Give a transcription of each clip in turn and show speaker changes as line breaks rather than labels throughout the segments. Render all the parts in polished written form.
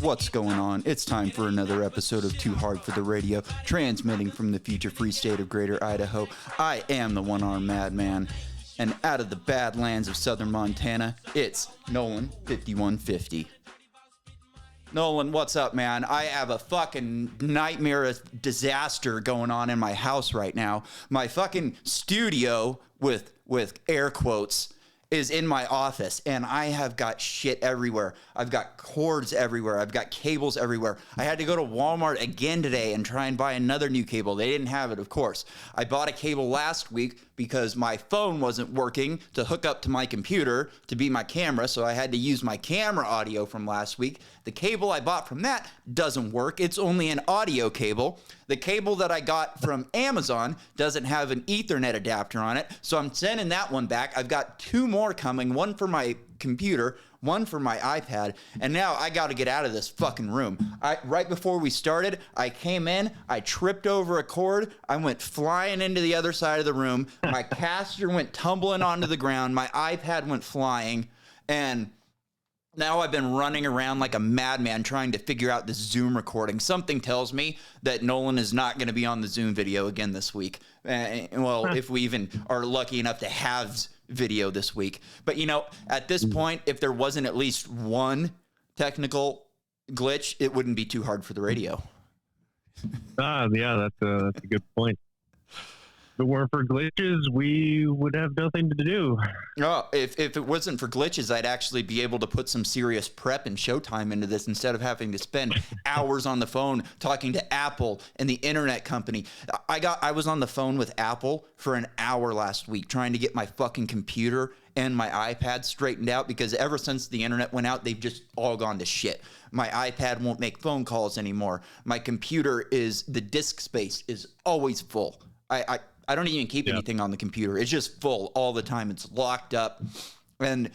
What's going on? It's time for another episode of Too Hard for the Radio, transmitting from the future free state of Greater Idaho. I am the one-armed madman, and out of the badlands of southern Montana, it's Nolan 5150. Nolan, what's up, man? I have a fucking nightmare of disaster going on in my house right now. My fucking studio, with air quotes, is in my office, and I have got shit everywhere. I've got cords everywhere. I've got cables everywhere. I had to go to Walmart again today and try and buy another new cable. They didn't have it, of course. I bought a cable last week because my phone wasn't working to hook up to my computer to be my camera, so I had to use my camera audio from last week. The cable I bought from that doesn't work. It's only an audio cable. The cable that I got from Amazon doesn't have an Ethernet adapter on it, so I'm sending that one back. I've got two more coming, one for my computer, one for my iPad, and now I got to get out of this fucking room. Right before we started, I came in, I tripped over a cord, I went flying into the other side of the room, my caster went tumbling onto the ground, my iPad went flying, and now I've been running around like a madman trying to figure out this Zoom recording. Something tells me that Nolan is not going to be on the Zoom video again this week. If we even are lucky enough to have video this week. But, you know, at this point, if there wasn't at least one technical glitch, it wouldn't be too hard for the radio.
Yeah, that's a good point. If it weren't for glitches, we would have nothing to do.
Oh, if it wasn't for glitches, I'd actually be able to put some serious prep and showtime into this instead of having to spend hours on the phone talking to Apple and the internet company. I was on the phone with Apple for an hour last week trying to get my fucking computer and my iPad straightened out because ever since the internet went out, they've just all gone to shit. My iPad won't make phone calls anymore. My computer the disk space is always full. I don't even keep anything on the computer. It's just full all the time. It's locked up. And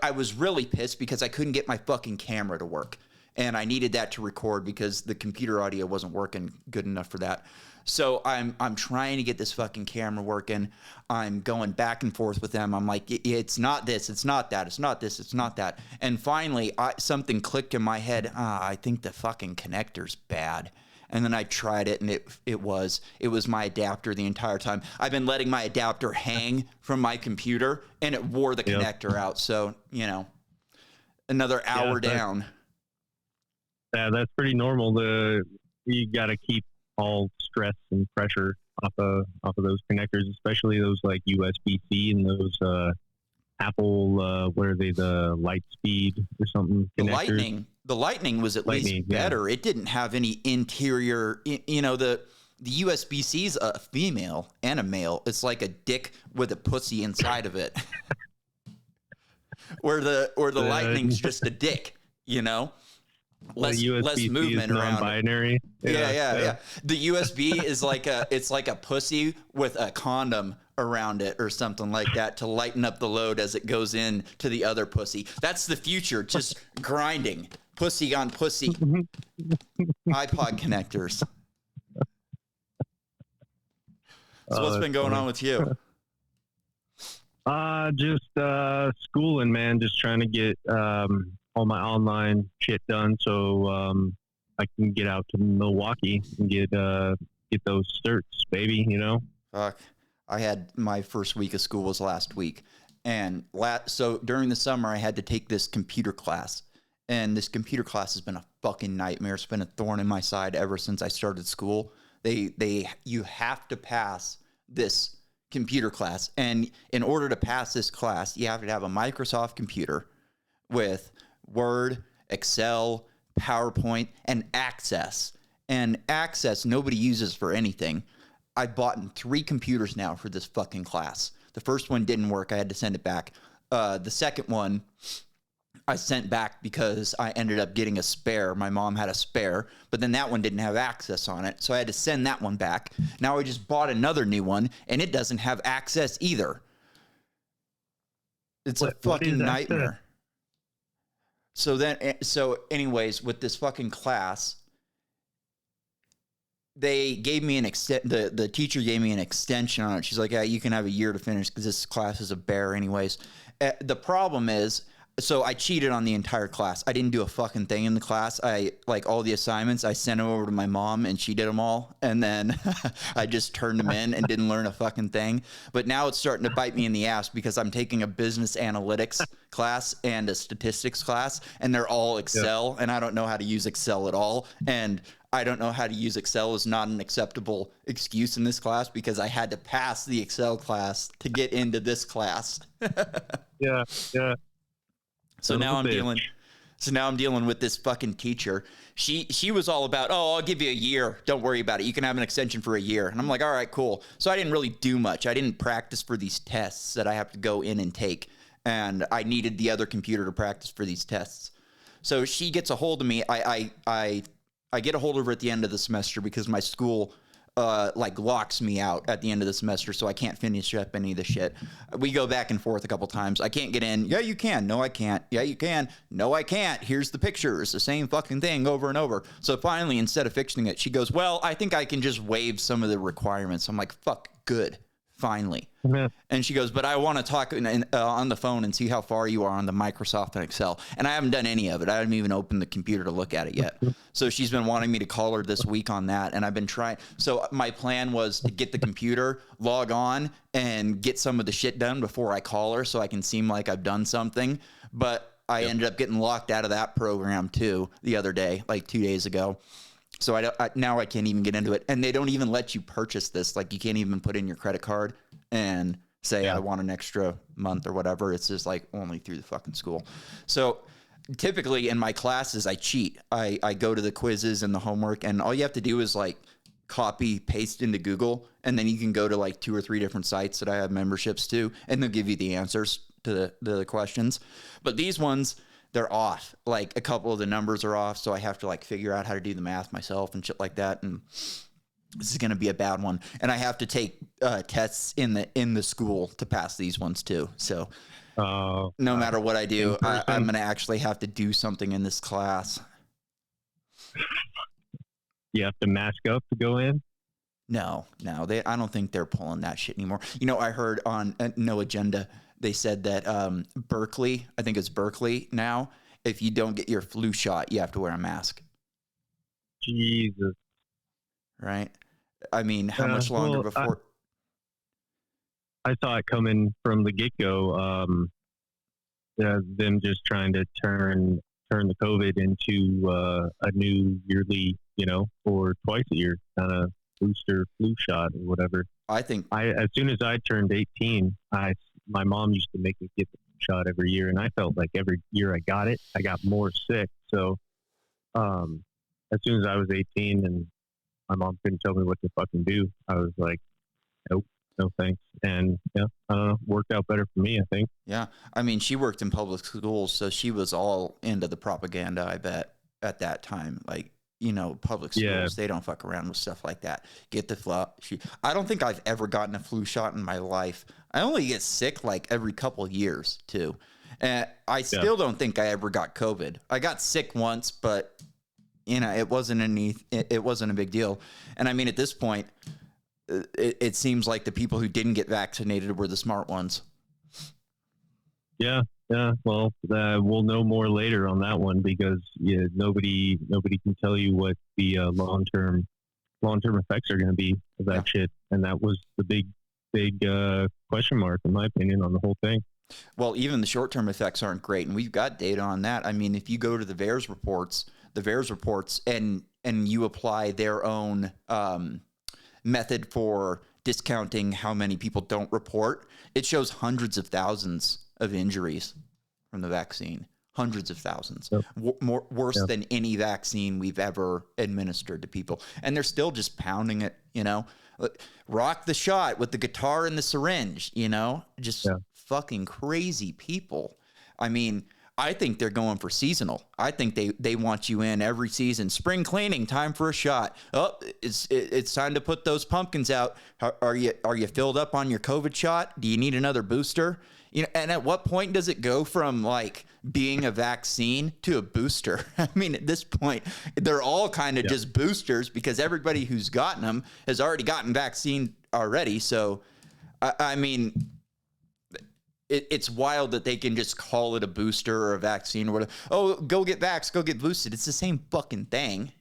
I was really pissed because I couldn't get my fucking camera to work. And I needed that to record because the computer audio wasn't working good enough for that. So I'm trying to get this fucking camera working. I'm going back and forth with them. I'm like, it's not this, it's not that, it's not this, it's not that. And finally, something clicked in my head. I think the fucking connector's bad. And then I tried it, and it was my adapter the entire time. I've been letting my adapter hang from my computer, and it wore the connector out. So, you know, another hour down.
Yeah, that's pretty normal. You got to keep all stress and pressure off of those connectors, especially those like USB-C and those Apple, what are they, the Lightspeed or something? Connectors.
The Lightning was at least better. Yeah. It didn't have any interior, you know, the USB-C is a female and a male. It's like a dick with a pussy inside of it. Or the Lightning's just a dick, you know? Less movement around.
Non-binary.
Yeah. The USB is like a pussy with a condom around it or something like that to lighten up the load as it goes in to the other pussy. That's the future, just grinding. Pussy on pussy. iPod connectors. So what's been going on with you?
Just schooling, man. Just trying to get all my online shit done so I can get out to Milwaukee and get those certs, baby, you know?
Fuck. I had my first week of school was last week. And so during the summer, I had to take this computer class. And this computer class has been a fucking nightmare. It's been a thorn in my side ever since I started school. You have to pass this computer class. And in order to pass this class, you have to have a Microsoft computer with Word, Excel, PowerPoint, and Access. And Access nobody uses for anything. I've bought 3 computers now for this fucking class. The first one didn't work. I had to send it back. The second one I sent back because I ended up getting a spare. My mom had a spare, but then that one didn't have Access on it. So I had to send that one back. Now I just bought another new one, and it doesn't have Access either. It's a fucking nightmare. So anyways, with this fucking class, they gave me the teacher gave me an extension on it. She's like, yeah, you can have a year to finish because this class is a bear anyways. The problem is So I cheated on the entire class. I didn't do a fucking thing in the class. I like all the assignments. I sent them over to my mom and she did them all. And then I just turned them in and didn't learn a fucking thing. But now it's starting to bite me in the ass because I'm taking a business analytics class and a statistics class, and they're all Excel. And I don't know how to use Excel at all. And I don't know how to use Excel is not an acceptable excuse in this class because I had to pass the Excel class to get into this class.
Yeah.
So now I'm dealing with this fucking teacher. She was all about, oh, I'll give you a year. Don't worry about it. You can have an extension for a year. And I'm like, all right, cool. So I didn't really do much. I didn't practice for these tests that I have to go in and take. And I needed the other computer to practice for these tests. So she gets a hold of me. I get a hold of her at the end of the semester because my school like locks me out at the end of the semester, so I can't finish up any of the shit. We go back and forth a couple times. I can't get in. Yeah, you can. No, I can't. Yeah, you can. No, I can't. Here's the pictures. The same fucking thing over and over. So finally, instead of fixing it, she goes, well, I think I can just waive some of the requirements. I'm like, fuck, good. Finally. And she goes, but I want to talk on the phone and see how far you are on the Microsoft and Excel. And I haven't done any of it. I haven't even opened the computer to look at it yet. So she's been wanting me to call her this week on that. And I've been trying. So my plan was to get the computer, log on, and get some of the shit done before I call her so I can seem like I've done something. But I ended up getting locked out of that program too the other day, like 2 days ago. So now I can't even get into it. And they don't even let you purchase this. Like you can't even put in your credit card and say, I want an extra month or whatever. It's just like only through the fucking school. So typically in my classes, I cheat. I go to the quizzes and the homework, and all you have to do is like copy, paste into Google. And then you can go to like 2 or 3 different sites that I have memberships to, and they'll give you the answers to the questions. But these ones, they're off. Like a couple of the numbers are off. So I have to like figure out how to do the math myself and shit like that. And this is going to be a bad one. And I have to take tests in the school to pass these ones too. So no matter what I do, I'm going to actually have to do something in this class.
You have to mask up to go in?
No, I don't think they're pulling that shit anymore. You know, I heard on No Agenda, they said that Berkeley, I think it's Berkeley now, if you don't get your flu shot, you have to wear a mask.
Jesus.
Right? I mean, how much longer before?
I saw it coming from the get-go. Them just trying to turn the COVID into a new yearly, or twice a year kind of booster flu shot or whatever.
I think
as soon as I turned 18, my mom used to make me get the shot every year, and I felt like every year I got it, I got more sick. So as soon as I was 18 and my mom couldn't tell me what to fucking do, I was like, nope, no thanks. And I don't know, worked out better for me, I think.
Yeah. I mean, she worked in public schools, so she was all into the propaganda, I bet, at that time. Like, public schools, they don't fuck around with stuff like that. Get the flu. I don't think I've ever gotten a flu shot in my life. I only get sick like every couple of years too. And I still don't think I ever got COVID. I got sick once, but it wasn't a big deal. And I mean, at this point, it seems like the people who didn't get vaccinated were the smart ones.
Yeah. Well, we'll know more later on that one because nobody can tell you what the long-term effects are going to be of that shit. And that was the big question mark, in my opinion, on the whole thing.
Well, even the short-term effects aren't great. And we've got data on that. I mean, if you go to the VAERS reports and you apply their own method for discounting how many people don't report, it shows hundreds of thousands of injuries from the vaccine. Hundreds of thousands. Worse than any vaccine we've ever administered to people. And they're still just pounding it, rock the shot with the guitar and the syringe, fucking crazy people. I mean, I think they're going for seasonal. I think they want you in every season. Spring cleaning, time for a shot. Oh, it's time to put those pumpkins out. Are you filled up on your COVID shot? Do you need another booster? And at what point does it go from like being a vaccine to a booster? I mean, at this point, they're all kind of just boosters because everybody who's gotten them has already gotten vaccine already. So, I mean, it's wild that they can just call it a booster or a vaccine or whatever. Oh, go get vaxxed, go get boosted. It's the same fucking thing.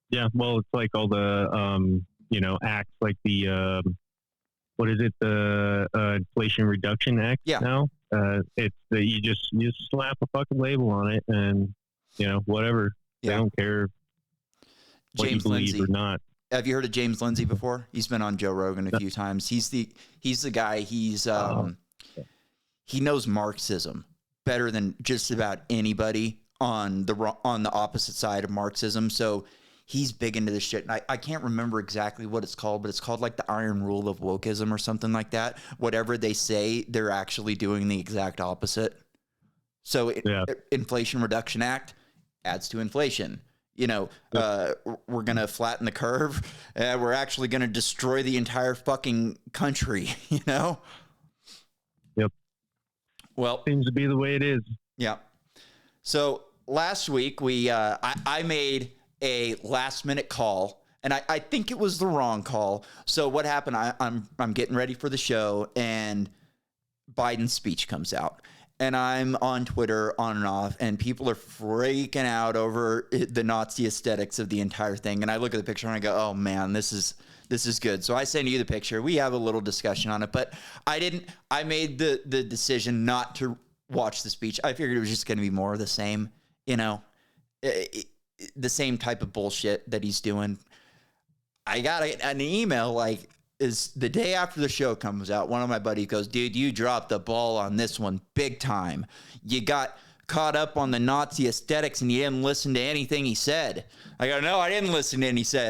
Yeah, well, it's like all the acts, like the what is it, the Inflation Reduction Act?
Yeah.
Now, it's you just slap a fucking label on it, and whatever.
Yeah.
They don't care what
James
you believe
Lindsay.
or not.
Have you heard of James Lindsay before? He's been on Joe Rogan a few times. He's the guy. He knows Marxism better than just about anybody on the opposite side of Marxism. So he's big into this shit. And I can't remember exactly what it's called, but it's called like the iron rule of wokeism or something like that. Whatever they say, they're actually doing the exact opposite. So Inflation Reduction Act adds to inflation. We're going to flatten the curve. We're actually going to destroy the entire fucking country, Yep. Well,
seems to be the way it is.
Yeah. So last week I made a last minute call, and I think it was the wrong call. So what happened? I'm getting ready for the show, and Biden's speech comes out. And I'm on Twitter on and off, and people are freaking out over the Nazi aesthetics of the entire thing. And I look at the picture and I go, oh man, this is good. So I send you the picture. We have a little discussion on it, but I made the decision not to watch the speech. I figured it was just going to be more of the same, the same type of bullshit that he's doing. I got an email is the day after the show comes out. One of my buddies goes, dude, you dropped the ball on this one big time. You got caught up on the Nazi aesthetics and you didn't listen to anything he said. I go, no, I didn't listen to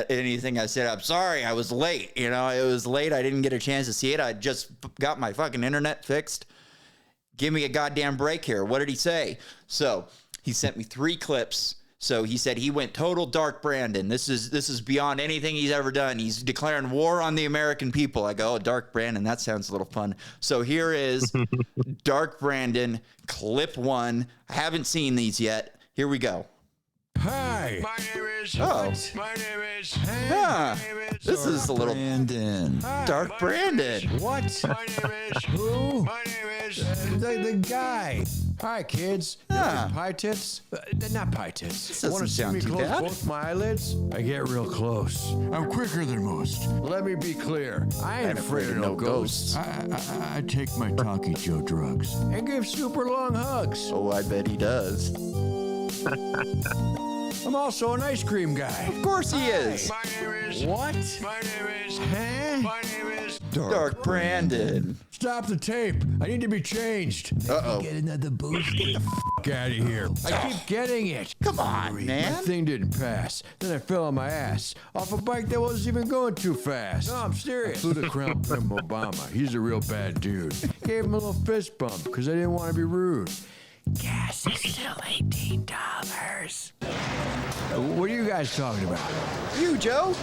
anything I said. I'm sorry. I was late. It was late. I didn't get a chance to see it. I just got my fucking internet fixed. Give me a goddamn break here. What did he say? So he sent me 3 clips. So he said he went total Dark Brandon. This is beyond anything he's ever done. He's declaring war on the American people. I go, oh, Dark Brandon, that sounds a little fun. So here is Dark Brandon, clip 1. I haven't seen these yet. Here we go.
Hi.
My name is.
Oh.
My name is.
Ah, this is a little
Brandon.
Dark Brandon.
What?
My name is.
Who?
My name is.
The guy. Hi, kids.
Ah.
Pie tits? Not pie tits.
doesn't
Want to see
sound
me
too
close
bad.
both my eyelids? I get real close. I'm quicker than most. Let me be clear. I ain't afraid of no ghosts. I take my Talkie Joe drugs and give super long hugs.
Oh, I bet he does.
I'm also an ice cream guy.
Of course he is.
My name is.
What?
My name is.
Huh?
My name is.
Dark Brandon.
Stop the tape. I need to be changed.
Uh-oh.
Get another boost. Get the out of here. I keep getting it.
Come on,
My
man.
thing didn't pass. Then I fell on my ass off a bike that wasn't even going too fast. No, I'm serious. I flew to Crown Pimp Obama. He's a real bad dude. Gave him a little fist bump because I didn't want to be rude. Gas is still $18. What are you guys talking about?
You, Joe?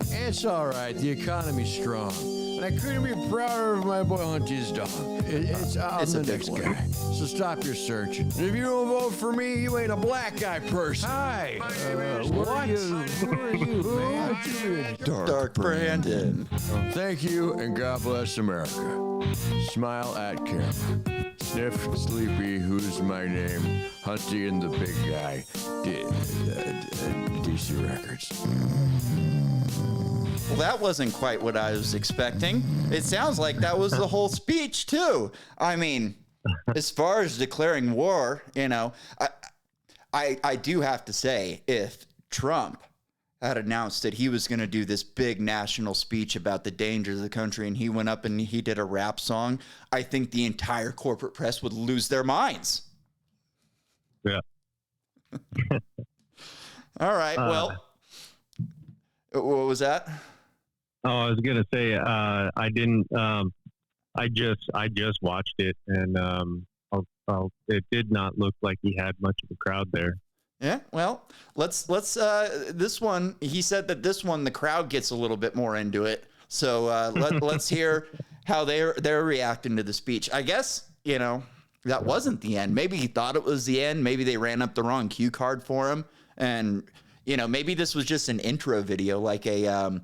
It's all right. The economy's strong. And I couldn't be prouder of my boy Hunty's dog. It's
It's
the
a big
next
one.
guy. So stop your searching. And if you don't vote for me, you ain't a black guy person. Hi. What? Who are you, man?
Dark Brandon.
Thank you, and God bless America. Smile at camera. Sniff, Sleepy, who's my name? Hunty and the big guy. DC Records.
Well, that wasn't quite what I was expecting. It sounds like that was the whole speech, too. I mean, as far as declaring war, I do have to say, if Trump had announced that he was going to do this big national speech about the dangers of the country and he went up and he did a rap song, I think the entire corporate press would lose their minds.
Yeah.
All right. Well, what was that?
Oh, I was gonna say I didn't. I just watched it, and it did not look like he had much of a crowd there.
Yeah, well, let's this one, he said that this one, the crowd gets a little bit more into it. So let's hear how they're reacting to the speech. I guess, that wasn't the end. Maybe he thought it was the end. Maybe they ran up the wrong cue card for him. And, You know, maybe this was just an intro video, like a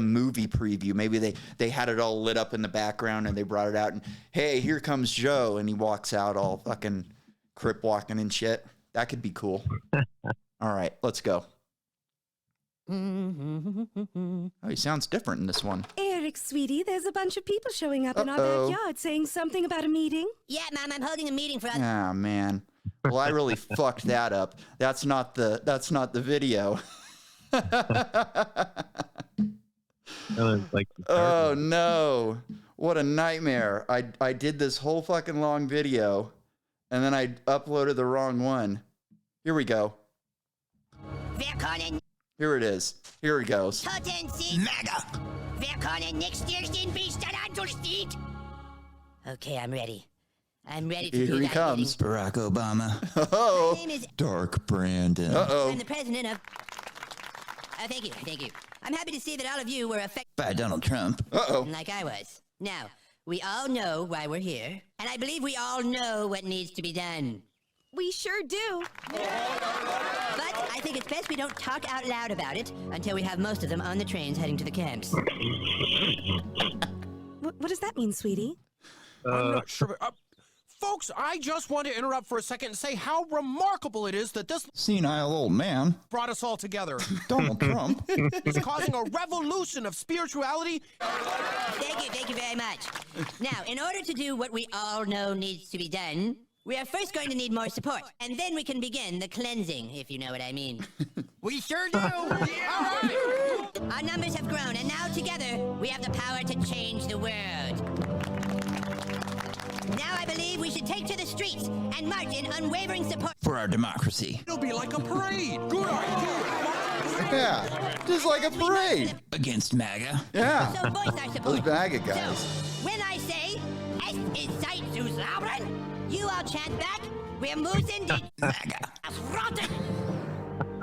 movie preview. Maybe they had it all lit up in the background and they brought it out and, hey, here comes Joe, and he walks out all fucking crip walking and shit. That could be cool. All right, let's go. Oh, he sounds different in this one.
Eric, sweetie, there's a bunch of people showing up in our backyard saying something about a meeting.
Yeah, Mom, I'm holding a meeting for us.
Ah, man. Well, I really fucked that up. That's not the video. Oh no. What a nightmare. I did this whole fucking long video and then I uploaded the wrong one. Here we go. Here it is. Here it goes.
MAGA. Okay, I'm ready. I'm ready to
Here he comes.
Barack Obama.
Oh.
My name is...
Dark Brandon.
Uh-oh.
I'm the president of... thank you. I'm happy to see that all of you were affected
By Donald Trump.
Uh-oh.
like I was. Now, we all know why we're here, and I believe we all know what needs to be done.
We sure do.
But I think it's best we don't talk out loud about it until we have most of them on the trains heading to the camps.
What does that mean, sweetie?
I'm not sure. Folks, I just want to interrupt for a second and say how remarkable it is that this
Senile old man.
brought us all together.
Donald Trump.
It's causing a revolution of spirituality.
Thank you very much. Now, in order to do what we all know needs to be done, we are first going to need more support, and then we can begin the cleansing, if you know what I mean.
We sure do. All right.
Our numbers have grown, and now together, we have the power to change the world. Now I believe we should take to the streets and march in unwavering support
For our democracy.
It'll be like a parade. Good idea.
Yeah. Just like a parade.
Against MAGA.
Yeah.
So voice our support.
Those MAGA guys.
So, when I say, Es ist Zeit zu zaubern, you all chant back, wir müssen die
MAGA.
rotten.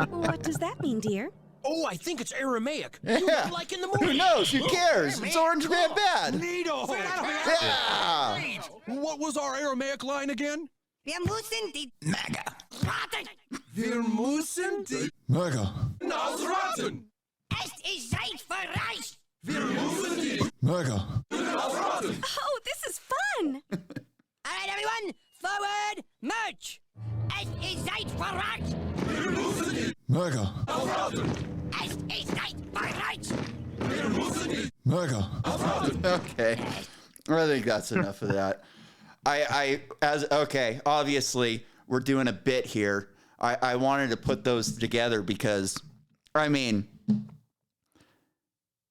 What does that mean, dear?
Oh, I think it's Aramaic.
Yeah.
Like in the movie.
Who knows? Who cares? It's Orange Man Bad.
Neato.
Yeah.
What was our Aramaic line again?
Wir müssen die
MAGA.
rotten.
Wir müssen die
MAGA.
Nasraten.
Es ist Zeit für Reich.
Wir müssen die
MAGA.
Nasraten.
Oh, this is fun.
All right, everyone, forward, march. Es ist Zeit für Reich.
Wir müssen die
MAGA.
Nasraten.
Es ist Zeit für Reich.
Wir müssen die
MAGA.
Nasraten.
Okay. I think that's enough of that. Obviously we're doing a bit here. I wanted to put those together because, I mean,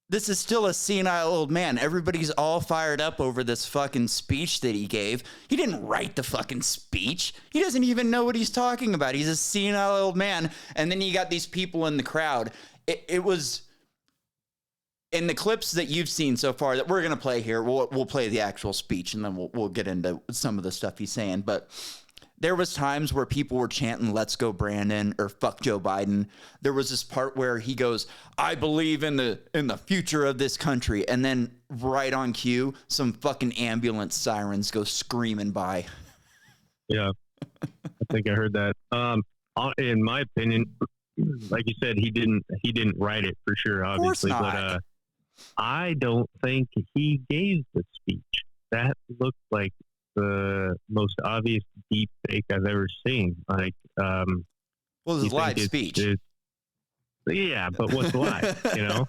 this is still a senile old man. Everybody's all fired up over this fucking speech that he gave. He didn't write the fucking speech. He doesn't even know what he's talking about. He's a senile old man. And then you got these people in the crowd. It was... In the clips that you've seen so far that we're going to play here, we'll play the actual speech and then we'll get into some of the stuff he's saying. But there was times where people were chanting, "Let's go Brandon," or "Fuck Joe Biden." There was this part where he goes, "I believe in the future of this country." And then right on cue, some fucking ambulance sirens go screaming by.
Yeah, I think I heard that. In my opinion, like you said, he didn't write it for sure, obviously, but I don't think he gave the speech. That looked like the most obvious deep fake I've ever seen. Like,
Well, it was a live speech.
Yeah, but what's live? You know?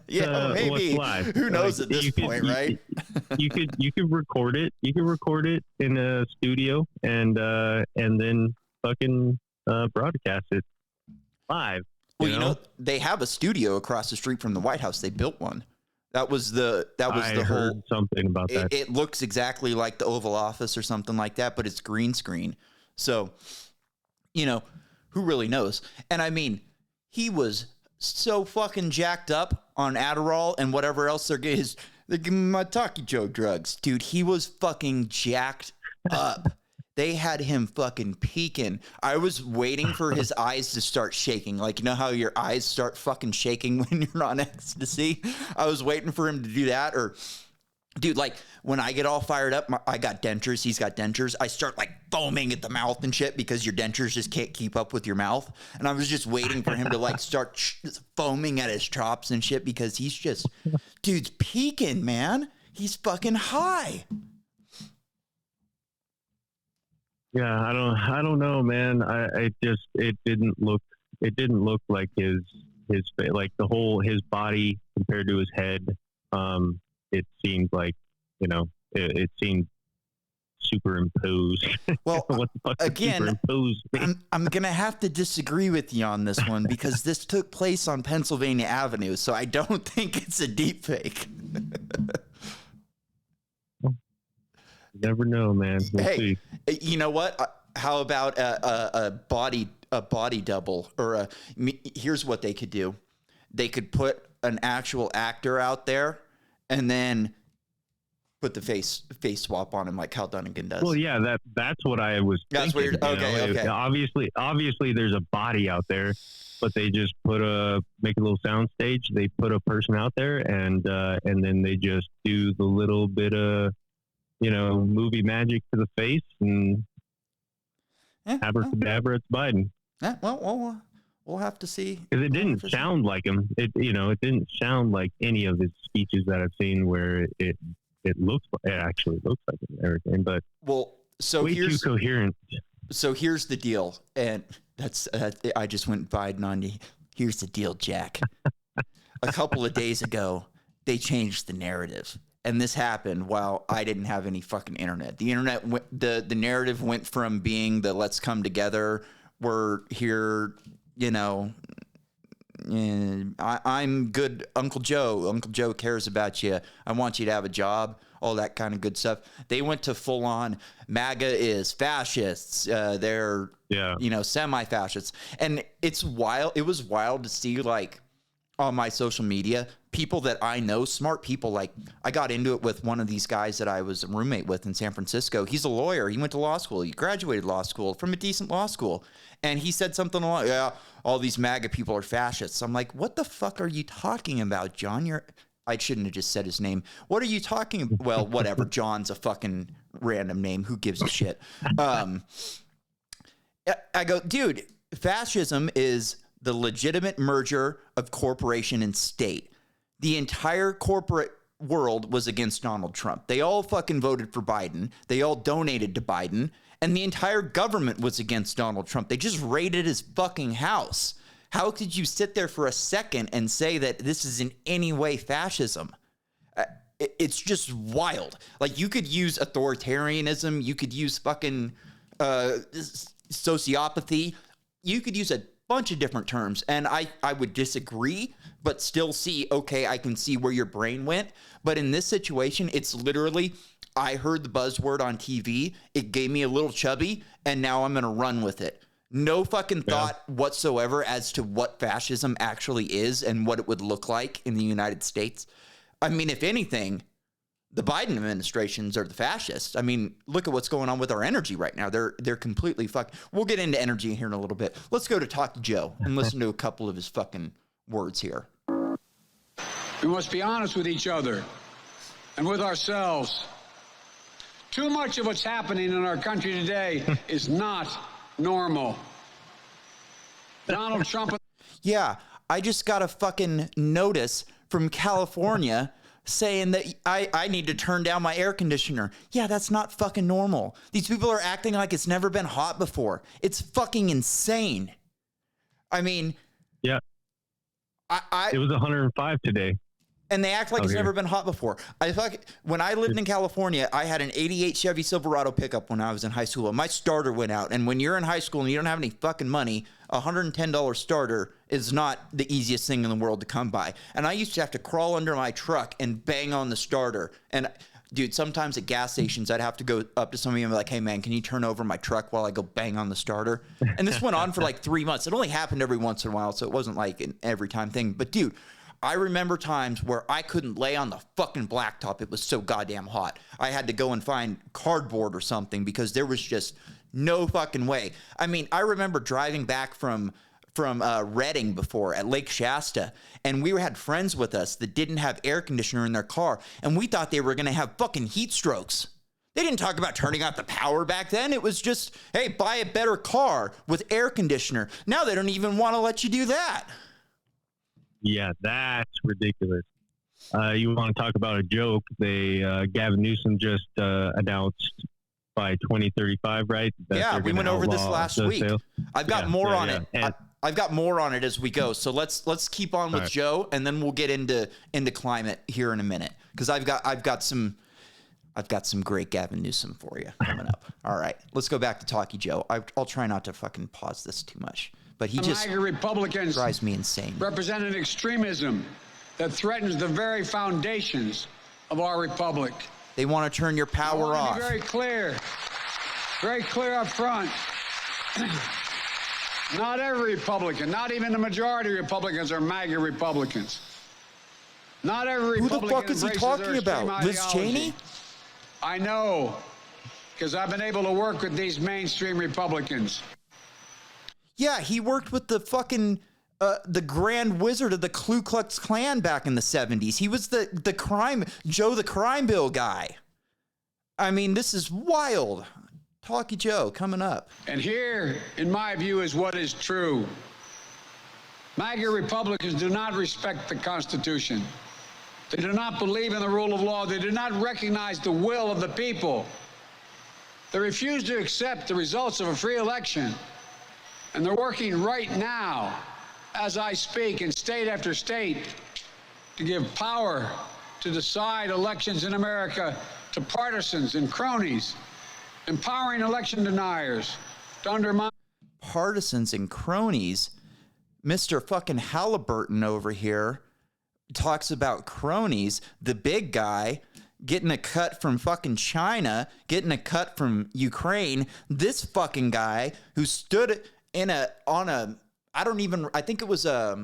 Yeah, maybe.
What's live?
Who knows at this point, right?
You could record it. You could record it in a studio and then fucking broadcast it live.
Well, you know, they have a studio across the street from the White House. They built one. That was the
I heard something about that.
It looks exactly like the Oval Office or something like that, but it's green screen. So, you know, who really knows? And I mean, he was so fucking jacked up on Adderall and whatever else they're giving my Taki Joe drugs. Dude, he was fucking jacked up. They had him fucking peeking. I was waiting for his eyes to start shaking. Like, you know how your eyes start fucking shaking when you're on ecstasy? I was waiting for him to do that, or Dude, like when I get all fired up, I got dentures. He's got dentures. I start like foaming at the mouth and shit because your dentures just can't keep up with your mouth. And I was just waiting for him to like start foaming at his chops and shit because he's just, dude's peaking, man. He's fucking high.
Yeah, I don't know, man. It didn't look like his like the whole his body compared to his head. It seemed like, it seemed superimposed.
Well,
what the fuck
again,
superimposed mean?
I'm going to have to disagree with you on this one because this took place on Pennsylvania Avenue, so I don't think it's a deep fake.
Never know, man. We'll see.
You know what? How about a body double? Or here's what they could do. They could put an actual actor out there and then put the face swap on him like Hal Dunnigan does.
Well, yeah, that's what I was
That's
thinking.
weird. Okay.
Obviously there's a body out there, but they just make a little sound stage. They put a person out there and then they just do the little bit of, movie magic to the face and abracadabra, it's Biden.
Yeah, well, we'll have to see.
Because it didn't sound like him. It didn't sound like any of his speeches that I've seen where it actually looks like him and everything. But
so
way too coherent.
So here's the deal, and that's I just went Biden on you. Here's the deal, Jack. A couple of days ago, they changed the narrative. And this happened while I didn't have any fucking internet. The internet, the narrative went from being the let's come together, we're here, I'm good, Uncle Joe. Uncle Joe cares about you. I want you to have a job, all that kind of good stuff. They went to full on MAGA is fascists. They're, semi-fascists. And it's wild. It was wild to see like on my social media, people that I know, smart people. Like I got into it with one of these guys that I was a roommate with in San Francisco. He's a lawyer. He went to law school. He graduated law school from a decent law school. And he said something like, yeah, all these MAGA people are fascists. I'm like, what the fuck are you talking about, John? I shouldn't have just said his name. What are you talking about? Well, whatever. John's a fucking random name. Who gives a shit? I go, dude, fascism is the legitimate merger of corporation and state. The entire corporate world was against Donald Trump. They all fucking voted for Biden. They all donated to Biden. And the entire government was against Donald Trump. They just raided his fucking house. How could you sit there for a second and say that this is in any way fascism? It's just wild. Like you could use authoritarianism. You could use fucking sociopathy. You could use a bunch of different terms. And I would disagree, but still see, okay, I can see where your brain went. But in this situation, it's literally, I heard the buzzword on TV. It gave me a little chubby, and now I'm going to run with it. No fucking thought whatsoever as to what fascism actually is and what it would look like in the United States. I mean, if anything, the Biden administrations are the fascists. I mean, look at what's going on with our energy right now. They're completely fucked. We'll get into energy here in a little bit. Let's go to Talk to Joe and listen to a couple of his fucking words here.
We must be honest with each other and with ourselves. Too much of what's happening in our country today is not normal. Donald Trump.
Yeah, I just got a fucking notice from California saying that I need to turn down my air conditioner. Yeah, that's not fucking normal. These people are acting like it's never been hot before. It's fucking insane. I mean,
yeah. It was 105 today.
And they act like it's never been hot before. When I lived in California, I had an 88 Chevy Silverado pickup when I was in high school. And my starter went out. And when you're in high school and you don't have any fucking money, a $110 starter is not the easiest thing in the world to come by. And I used to have to crawl under my truck and bang on the starter. And dude, sometimes at gas stations, I'd have to go up to somebody and be like, hey man, can you turn over my truck while I go bang on the starter? And this went on for like 3 months. It only happened every once in a while, so it wasn't like an every time thing. But dude, I remember times where I couldn't lay on the fucking blacktop. It was so goddamn hot. I had to go and find cardboard or something because there was just no fucking way. I mean, I remember driving back from Reading before at Lake Shasta, and we had friends with us that didn't have air conditioner in their car, and we thought they were going to have fucking heat strokes. They didn't talk about turning out the power back then. It was just, hey, buy a better car with air conditioner. Now they don't even want to let you do that.
Yeah, that's ridiculous. You want to talk about a joke? Gavin Newsom just announced by 2035, right?
Yeah, we went over this last week. I've got more on it. I've got more on it as we go. So let's keep on with Joe, and then we'll get into climate here in a minute, because I've got some great Gavin Newsom for you coming up. All right, let's go back to Talkie Joe. I'll try not to fucking pause this too much, but he just
Republicans
drives me insane.
Represent an extremism that threatens the very foundations of our republic.
They want to turn your power off.
Be very clear up front. Not every Republican, not even the majority of Republicans, are MAGA Republicans. Not every
Who
Republican.
the fuck is he talking about? Liz Cheney?
I know, because I've been able to work with these mainstream Republicans.
Yeah, he worked with the fucking the Grand Wizard of the Ku Klux Klan back in the 70s. He was the crime bill guy. I mean, this is wild. Talkie Joe coming up.
And here, in my view, is what is true. MAGA Republicans do not respect the Constitution. They do not believe in the rule of law. They do not recognize the will of the people. They refuse to accept the results of a free election. And they're working right now, as I speak, in state after state, to give power to decide elections in America to partisans and cronies, empowering election deniers to undermine
partisans and cronies. Mr. fucking Halliburton over here talks about cronies, the big guy getting a cut from fucking China, getting a cut from Ukraine. This fucking guy who stood I think it was I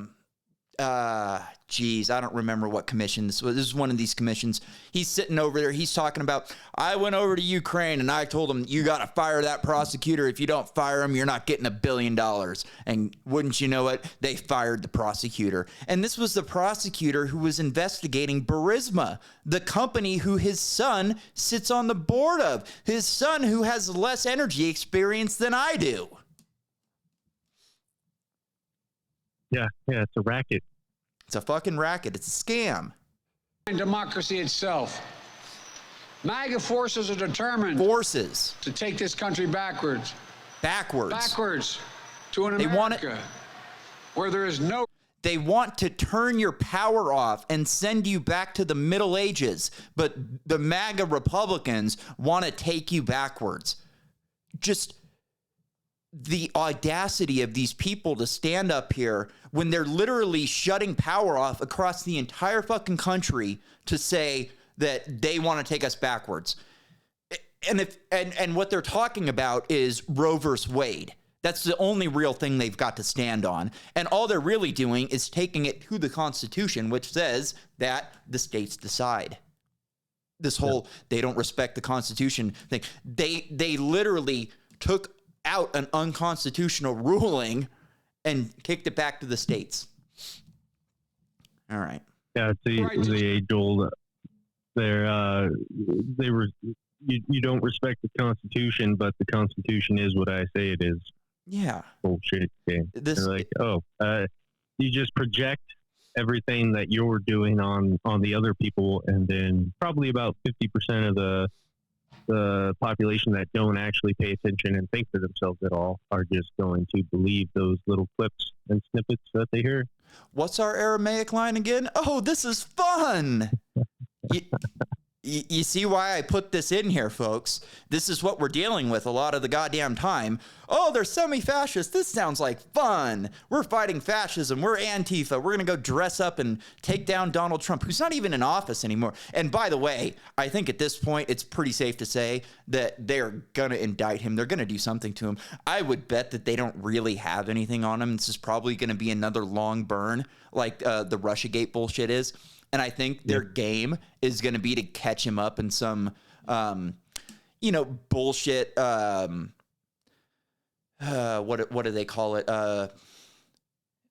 don't remember what commission this was. This is one of these commissions. He's sitting over there. He's talking about, I went over to Ukraine and I told him, you got to fire that prosecutor. If you don't fire him, you're not getting $1 billion. And wouldn't you know it, they fired the prosecutor. And this was the prosecutor who was investigating Burisma, the company who his son sits on the board of. His son who has less energy experience than I do.
Yeah, it's a racket.
It's a fucking racket. It's a scam.
Democracy itself. MAGA forces are determined to take this country backwards to an America where there is no.
They want to turn your power off and send you back to the Middle Ages, but the MAGA Republicans want to take you backwards. Just the audacity of these people to stand up here when they're literally shutting power off across the entire fucking country to say that they want to take us backwards. And what they're talking about is Roe versus Wade. That's the only real thing they've got to stand on. And all they're really doing is taking it to the Constitution, which says that the states decide. This whole they don't respect the Constitution thing. They literally took out an unconstitutional ruling and kicked it back to the states. All right.
Yeah, it's the age-old. You don't respect the Constitution, but the Constitution is what I say it is.
Yeah.
Bullshit. Okay. You just project everything that you're doing on the other people, and then probably about 50% of the population that don't actually pay attention and think for themselves at all are just going to believe those little clips and snippets that they hear.
What's our Aramaic line again? Oh, this is fun. You see why I put this in here, folks? This is what we're dealing with a lot of the goddamn time. Oh, they're semi-fascist. This sounds like fun. We're fighting fascism. We're Antifa. We're going to go dress up and take down Donald Trump, who's not even in office anymore. And by the way, I think at this point, it's pretty safe to say that they're going to indict him. They're going to do something to him. I would bet that they don't really have anything on him. This is probably going to be another long burn like the Russiagate bullshit is. And I think their game is going to be to catch him up in some, bullshit. What do they call it?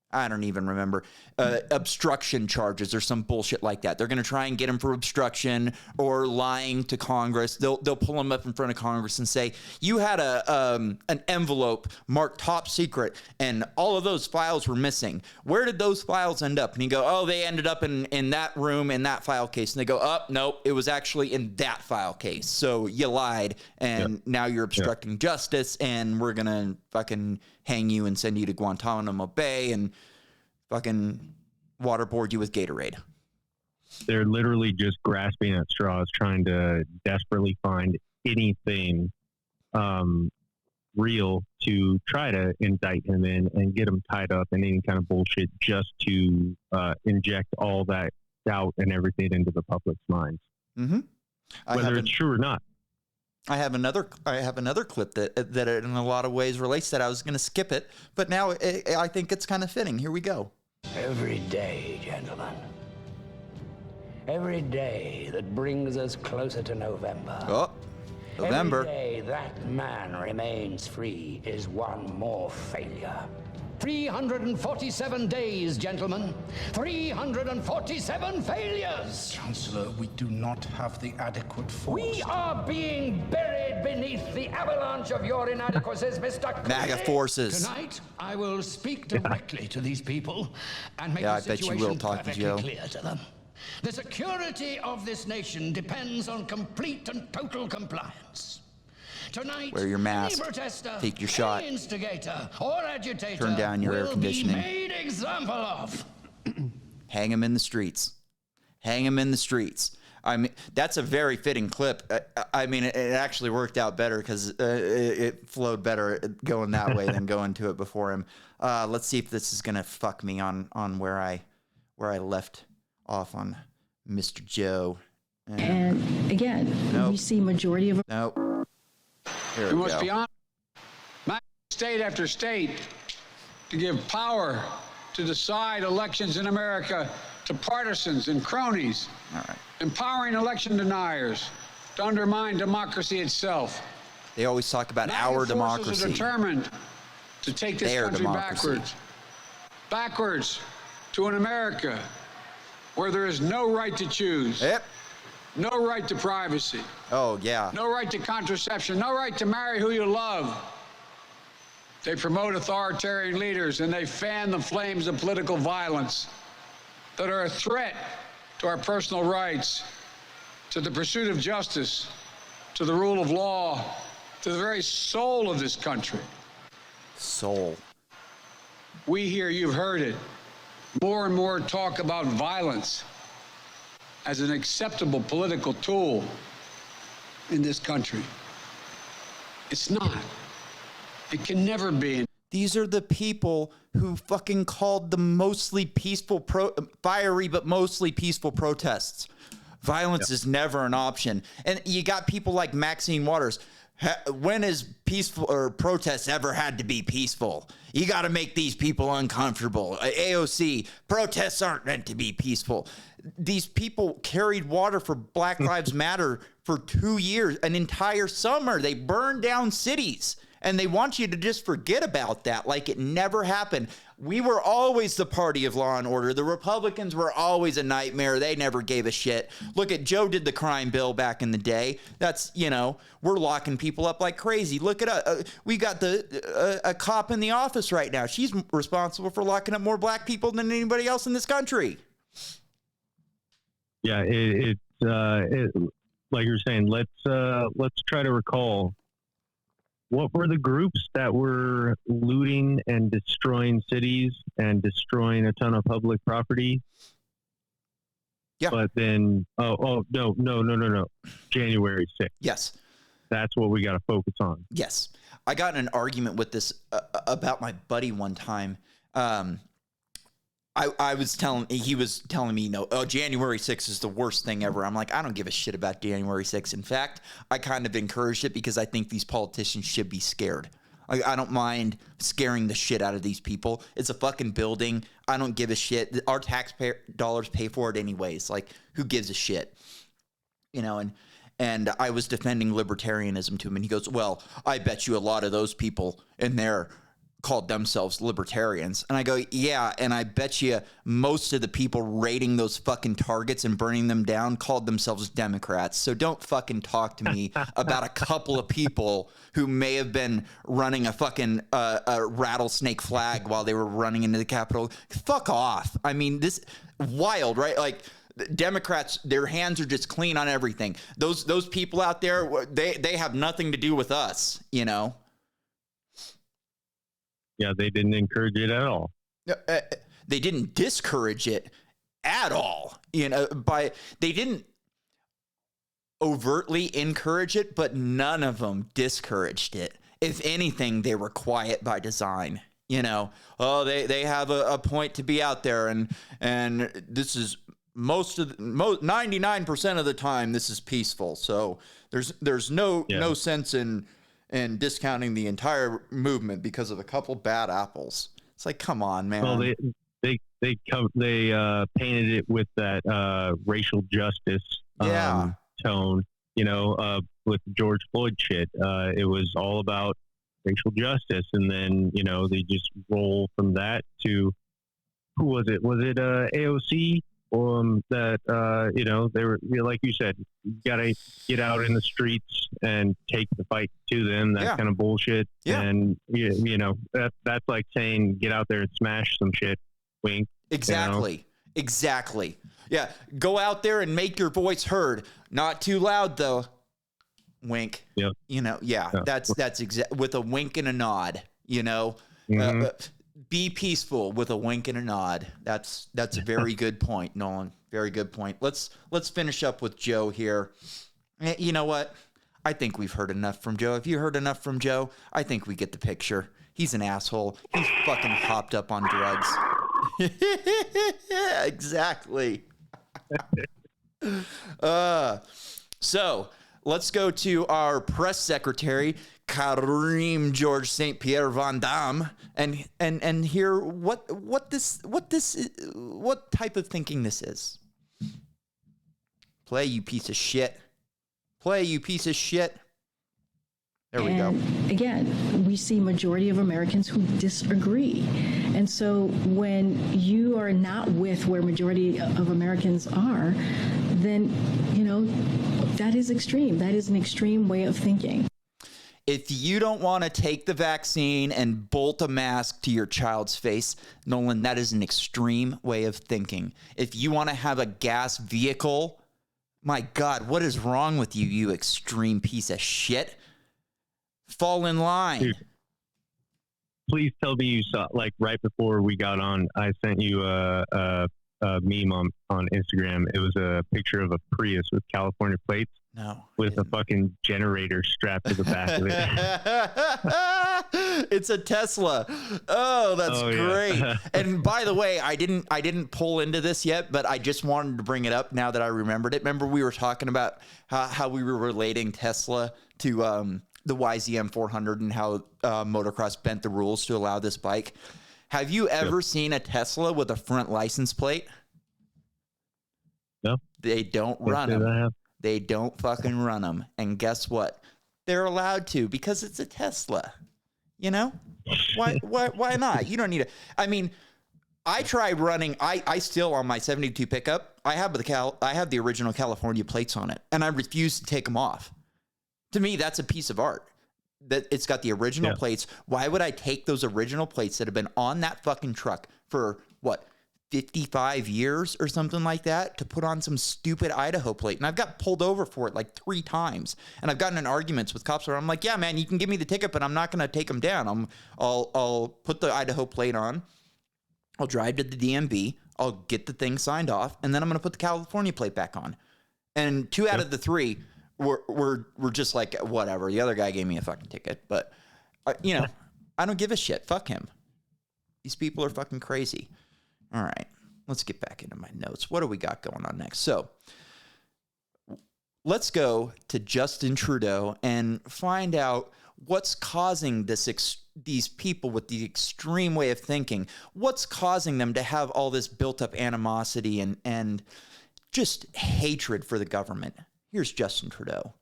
I don't even remember, obstruction charges or some bullshit like that. They're going to try and get him for obstruction or lying to Congress. They'll pull him up in front of Congress and say, you had an envelope marked top secret and all of those files were missing. Where did those files end up? And you go, oh, they ended up in that room in that file case. And they go, oh, nope, it was actually in that file case. So you lied and now you're obstructing justice and we're going to fucking hang you and send you to Guantanamo Bay and fucking waterboard you with Gatorade.
They're literally just grasping at straws, trying to desperately find anything real to try to indict him in and get him tied up in any kind of bullshit just to inject all that doubt and everything into the public's minds.
Mm-hmm.
Whether it's true or not.
I have another clip that in a lot of ways relates to that. I was going to skip it, but now I think it's kind of fitting. Here we go.
Every day, gentlemen. Every day that brings us closer to November.
Oh, November.
Every day that man remains free is one more failure. 347 days, gentlemen. 347 failures.
Chancellor, we do not have the adequate force.
We are being buried beneath the avalanche of your inadequacies, Mr.
MAGA forces.
Tonight, I will speak directly to these people and make the
I bet you will,
situation
Talkie
perfectly
Joe.
clear to them. The security of this nation depends on complete and total compliance. Tonight,
wear your mask,
any protester,
take your shot,
any instigator or agitator
turn down your air
will
conditioning,
be made example of.
hang him in the streets, hang him in the streets. I mean, that's a very fitting clip. I mean, it actually worked out better because it flowed better going that way than going to it before him. Let's see if this is gonna fuck me on where I left off on Mr. Joe.
And again,
nope.
we see majority of...
Nope.
We must be honest, state after state, to give power to decide elections in America to partisans and cronies, empowering election deniers to undermine democracy itself.
They always talk about our democracy.
Forces are determined to take this country backwards to an America where there is no right to choose.
Yep.
No right to privacy.
Oh, yeah.
No right to contraception. No right to marry who you love. They promote authoritarian leaders and they fan the flames of political violence that are a threat to our personal rights, to the pursuit of justice, to the rule of law, to the very soul of this country.
Soul.
We hear, you've heard it, more and more talk about violence as an acceptable political tool in this country. It's not. It can never be.
These are the people who fucking called the mostly peaceful, fiery but mostly peaceful protests. Violence is never an option. And you got people like Maxine Waters. When is peaceful or protests ever had to be peaceful? You got to make these people uncomfortable. AOC, protests aren't meant to be peaceful. These people carried water for Black Lives Matter for 2 years, an entire summer. They burned down cities, and they want you to just forget about that like it never happened. We were always the party of law and order. The Republicans were always a nightmare. They never gave a shit. Look at Joe did the crime bill back in the day. That's, we're locking people up like crazy. Look at us. We got a cop in the office right now. She's responsible for locking up more black people than anybody else in this country.
Yeah, it's like you're saying. Let's try to recall what were the groups that were looting and destroying cities and destroying a ton of public property.
Yeah,
but then no, January 6th.
Yes,
that's what we got to focus on.
Yes, I got in an argument with this about my buddy one time. He was telling me, January 6th is the worst thing ever. I'm like, I don't give a shit about January 6th. In fact, I kind of encouraged it because I think these politicians should be scared. I don't mind scaring the shit out of these people. It's a fucking building. I don't give a shit. Our taxpayer dollars pay for it anyways. Like, who gives a shit? And I was defending libertarianism to him, and he goes, well, I bet you a lot of those people in there called themselves libertarians. And I go, yeah, and I bet you most of the people raiding those fucking targets and burning them down called themselves Democrats. So don't fucking talk to me about a couple of people who may have been running a fucking a rattlesnake flag while they were running into the Capitol. Fuck off. I mean, this wild, right? Like, Democrats, their hands are just clean on everything. Those people out there, they have nothing to do with us, you know?
Yeah, they didn't encourage it at all.
They didn't discourage it at all. You know, they didn't overtly encourage it, but none of them discouraged it. If anything, they were quiet by design. You know, oh, they have a point to be out there, and this is 99% of the time this is peaceful. So there's no sense in discounting the entire movement because of a couple bad apples. It's like, come on, man.
Well, they painted it with that racial justice tone. You know, with the George Floyd shit, it was all about racial justice, and then you know they just roll from that to who was it? Was it AOC? That you know, they were, like you said, you gotta get out in the streets and take the fight to them. That kind of bullshit. Yeah. And you know, that's like saying get out there and smash some shit. Wink.
Exactly. You know? Exactly. Yeah. Go out there and make your voice heard. Not too loud though. Wink. Yeah. You know. Yeah. That's with a wink and a nod. You know. Mm-hmm. Be peaceful with a wink and a nod. That's a very good point, Nolan. Very good point. Let's finish up with Joe here. You know what? I think we've heard enough from Joe. Have you heard enough from Joe? I think we get the picture. He's an asshole. He's fucking hopped up on drugs. Exactly. So let's go to our press secretary, Karim George St. Pierre Van Damme, and hear what type of thinking this is. Play, you piece of shit. Play, you piece of shit. There we go.
Again, we see majority of Americans who disagree. And so when you are not with where majority of Americans are, then, you know, that is extreme. That is an extreme way of thinking.
If you don't want to take the vaccine and bolt a mask to your child's face, Nolan, that is an extreme way of thinking. If you want to have a gas vehicle, my God, what is wrong with you, you extreme piece of shit? Fall in line.
Dude, please tell me you saw, like right before we got on, I sent you a meme on Instagram. It was a picture of a Prius with California plates.
No.
With a fucking generator strapped to the back of
it. It's a Tesla. Oh, that's great. Yeah. And by the way, I didn't pull into this yet, but I just wanted to bring it up now that I remembered it. Remember we were talking about how we were relating Tesla to the YZM 400 and how motocross bent the rules to allow this bike. Have you ever seen a Tesla with a front license plate?
No.
They don't run them. They don't fucking run them. And guess what? They're allowed to because it's a Tesla. You know? Why not? You don't need to. I mean, I tried running. I still, on my 72 pickup, I have the original California plates on it, and I refuse to take them off. To me, that's a piece of art. That it's got the original plates. Why would I take those original plates that have been on that fucking truck for what? 55 years or something like that to put on some stupid Idaho plate. And I've got pulled over for it like 3 times. And I've gotten in arguments with cops where I'm like, yeah, man, you can give me the ticket, but I'm not going to take them down. I'll put the Idaho plate on. I'll drive to the DMV. I'll get the thing signed off. And then I'm going to put the California plate back on. And 2 out of the 3 were just like, whatever. The other guy gave me a fucking ticket. But, you know, I don't give a shit. Fuck him. These people are fucking crazy. All right, let's get back into my notes. What do we got going on next? So let's go to Justin Trudeau and find out what's causing these people with the extreme way of thinking. What's causing them to have all this built-up animosity and just hatred for the government? Here's Justin Trudeau.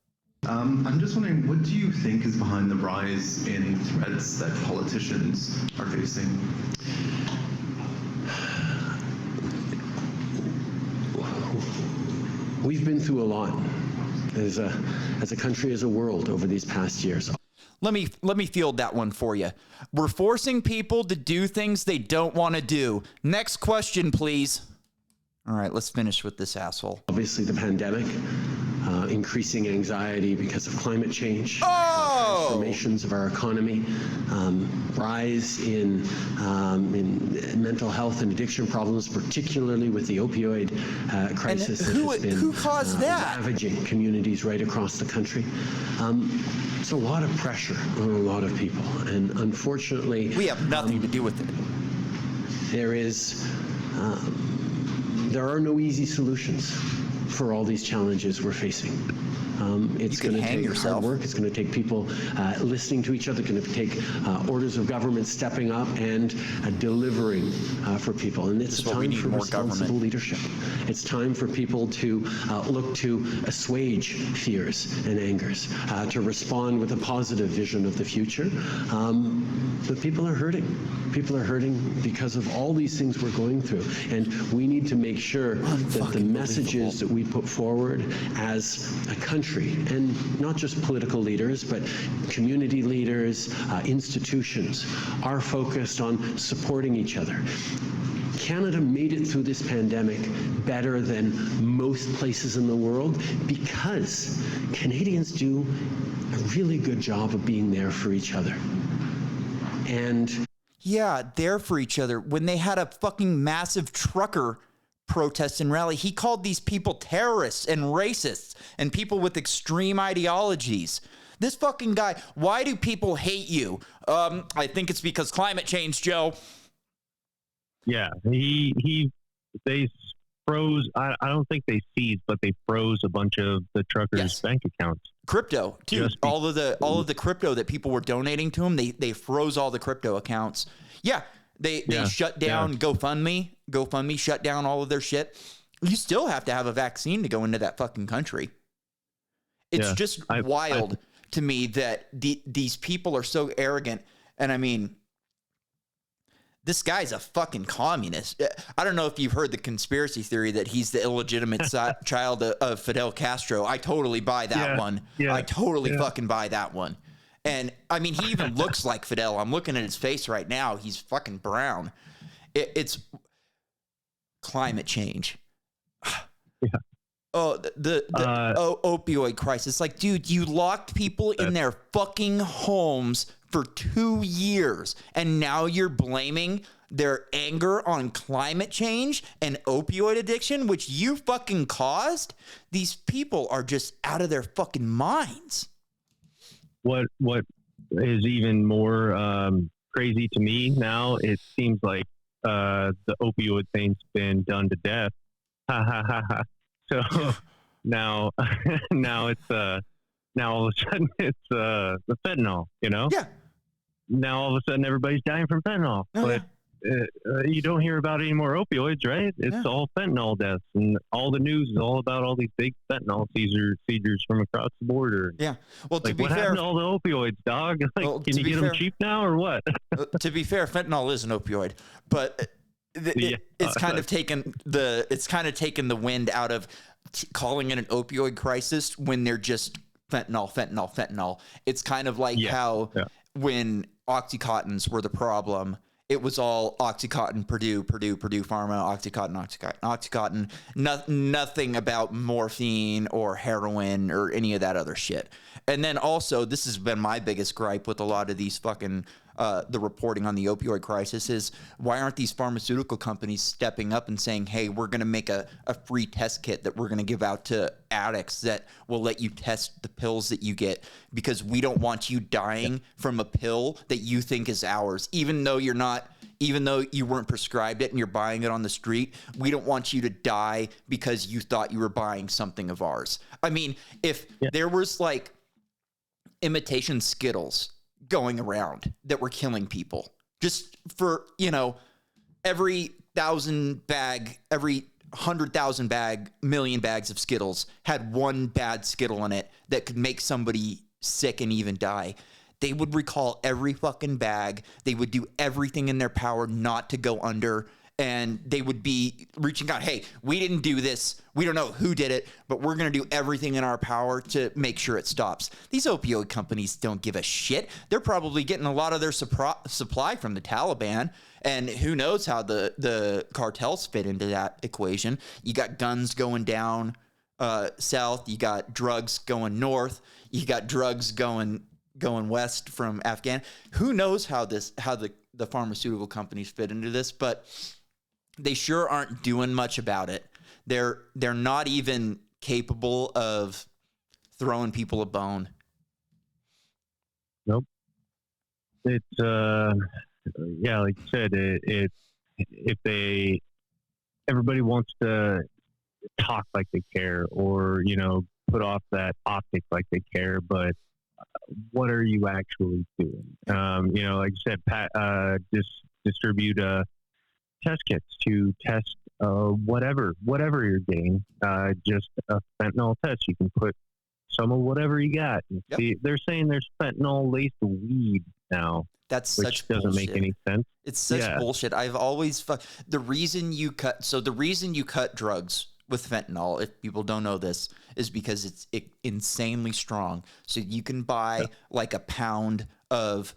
I'm just wondering, what do you think is behind the rise in threats that politicians are facing?
We've been through a lot as a country, as a world over these past years.
Let me field that one for you. We're forcing people to do things they don't want to do. Next question, please. All right, let's finish with this asshole.
Obviously, the pandemic, increasing anxiety because of climate change, transformations of our economy, rise in mental health and addiction problems, particularly with the opioid crisis that has been ravaging communities right across the country. It's a lot of pressure on a lot of people, and unfortunately,
we have nothing to do with it.
There are no easy solutions for all these challenges we're facing. It's going to take hard work. It's going to take people listening to each other. It's going to take orders of government stepping up and delivering for people. And it's time for responsible leadership. It's time for people to look to assuage fears and angers, to respond with a positive vision of the future. But people are hurting. People are hurting because of all these things we're going through. And we need to make sure that the messages that we put forward as a country, and not just political leaders, but community leaders, institutions, are focused on supporting each other. Canada made it through this pandemic better than most places in the world because Canadians do a really good job of being there for each other. And
yeah, there for each other. When they had a fucking massive trucker protest and rally, he called these people terrorists and racists and people with extreme ideologies. This fucking guy, why do people hate you? I think it's because climate change, Joe.
Yeah, they froze. I don't think they seized, but they froze a bunch of the truckers' bank accounts.
Crypto too. All of the crypto that people were donating to him, they froze all the crypto accounts. Yeah, they shut down GoFundMe. GoFundMe shut down all of their shit. You still have to have a vaccine to go into that fucking country. It's just wild to me that these people are so arrogant. And I mean, this guy's a fucking communist. I don't know if you've heard the conspiracy theory that he's the illegitimate child of Fidel Castro. I totally buy that one. I totally fucking buy that one. And I mean, he even looks like Fidel. I'm looking at his face right now. He's fucking brown. It's climate change. Oh, the opioid crisis. Like, dude, you locked people in their fucking homes for 2 years, and now you're blaming their anger on climate change and opioid addiction, which you fucking caused? These people are just out of their fucking minds.
What is even more crazy to me now, it seems like the opioid thing's been done to death. Ha ha ha ha. So now it's now all of a sudden it's the fentanyl, you know?
Yeah.
Now all of a sudden everybody's dying from fentanyl, but you don't hear about any more opioids, right? It's all fentanyl deaths, and all the news is all about all these big fentanyl seizures from across the border.
Yeah. Well, to
like,
be
what
fair,
happened to all the opioids, dog? Like,
well,
can you get them cheap now or what?
To be fair, fentanyl is an opioid, but it's kind of taken the wind out of calling it an opioid crisis when they're just fentanyl. It's kind of like how when Oxycontins were the problem, it was all Oxycontin, Purdue Pharma, Oxycontin, nothing about morphine or heroin or any of that other shit. And then also, this has been my biggest gripe with a lot of these fucking the reporting on the opioid crisis is, why aren't these pharmaceutical companies stepping up and saying, hey, we're going to make a free test kit that we're going to give out to addicts that will let you test the pills that you get, because we don't want you dying from a pill that you think is ours, even though you weren't prescribed it and you're buying it on the street. We don't want you to die because you thought you were buying something of ours. I mean, if there was like imitation Skittles going around that were killing people, just for, every 1,000 bag, every 100,000 million bags of Skittles had one bad Skittle in it that could make somebody sick and even die, they would recall every fucking bag. They would do everything in their power not to go under. And they would be reaching out, hey, we didn't do this. We don't know who did it, but we're going to do everything in our power to make sure it stops. These opioid companies don't give a shit. They're probably getting a lot of their supply from the Taliban. And who knows how the cartels fit into that equation. You got guns going down south. You got drugs going north. You got drugs going west from Afghan. Who knows how the pharmaceutical companies fit into this, but they sure aren't doing much about it. They're not even capable of throwing people a bone.
Nope. It's yeah, like you said, if everybody wants to talk like they care, or put off that optic like they care, but what are you actually doing? Like you said, distribute test kits to test whatever you're getting. Just a fentanyl test. You can put some of whatever you got.
Yep.
See, they're saying there's fentanyl laced weed now.
That's
which
such
doesn't
bullshit.
make any sense.
It's such bullshit. I've always the reason you cut drugs with fentanyl, if people don't know this, is because it's insanely strong. So you can buy like a pound of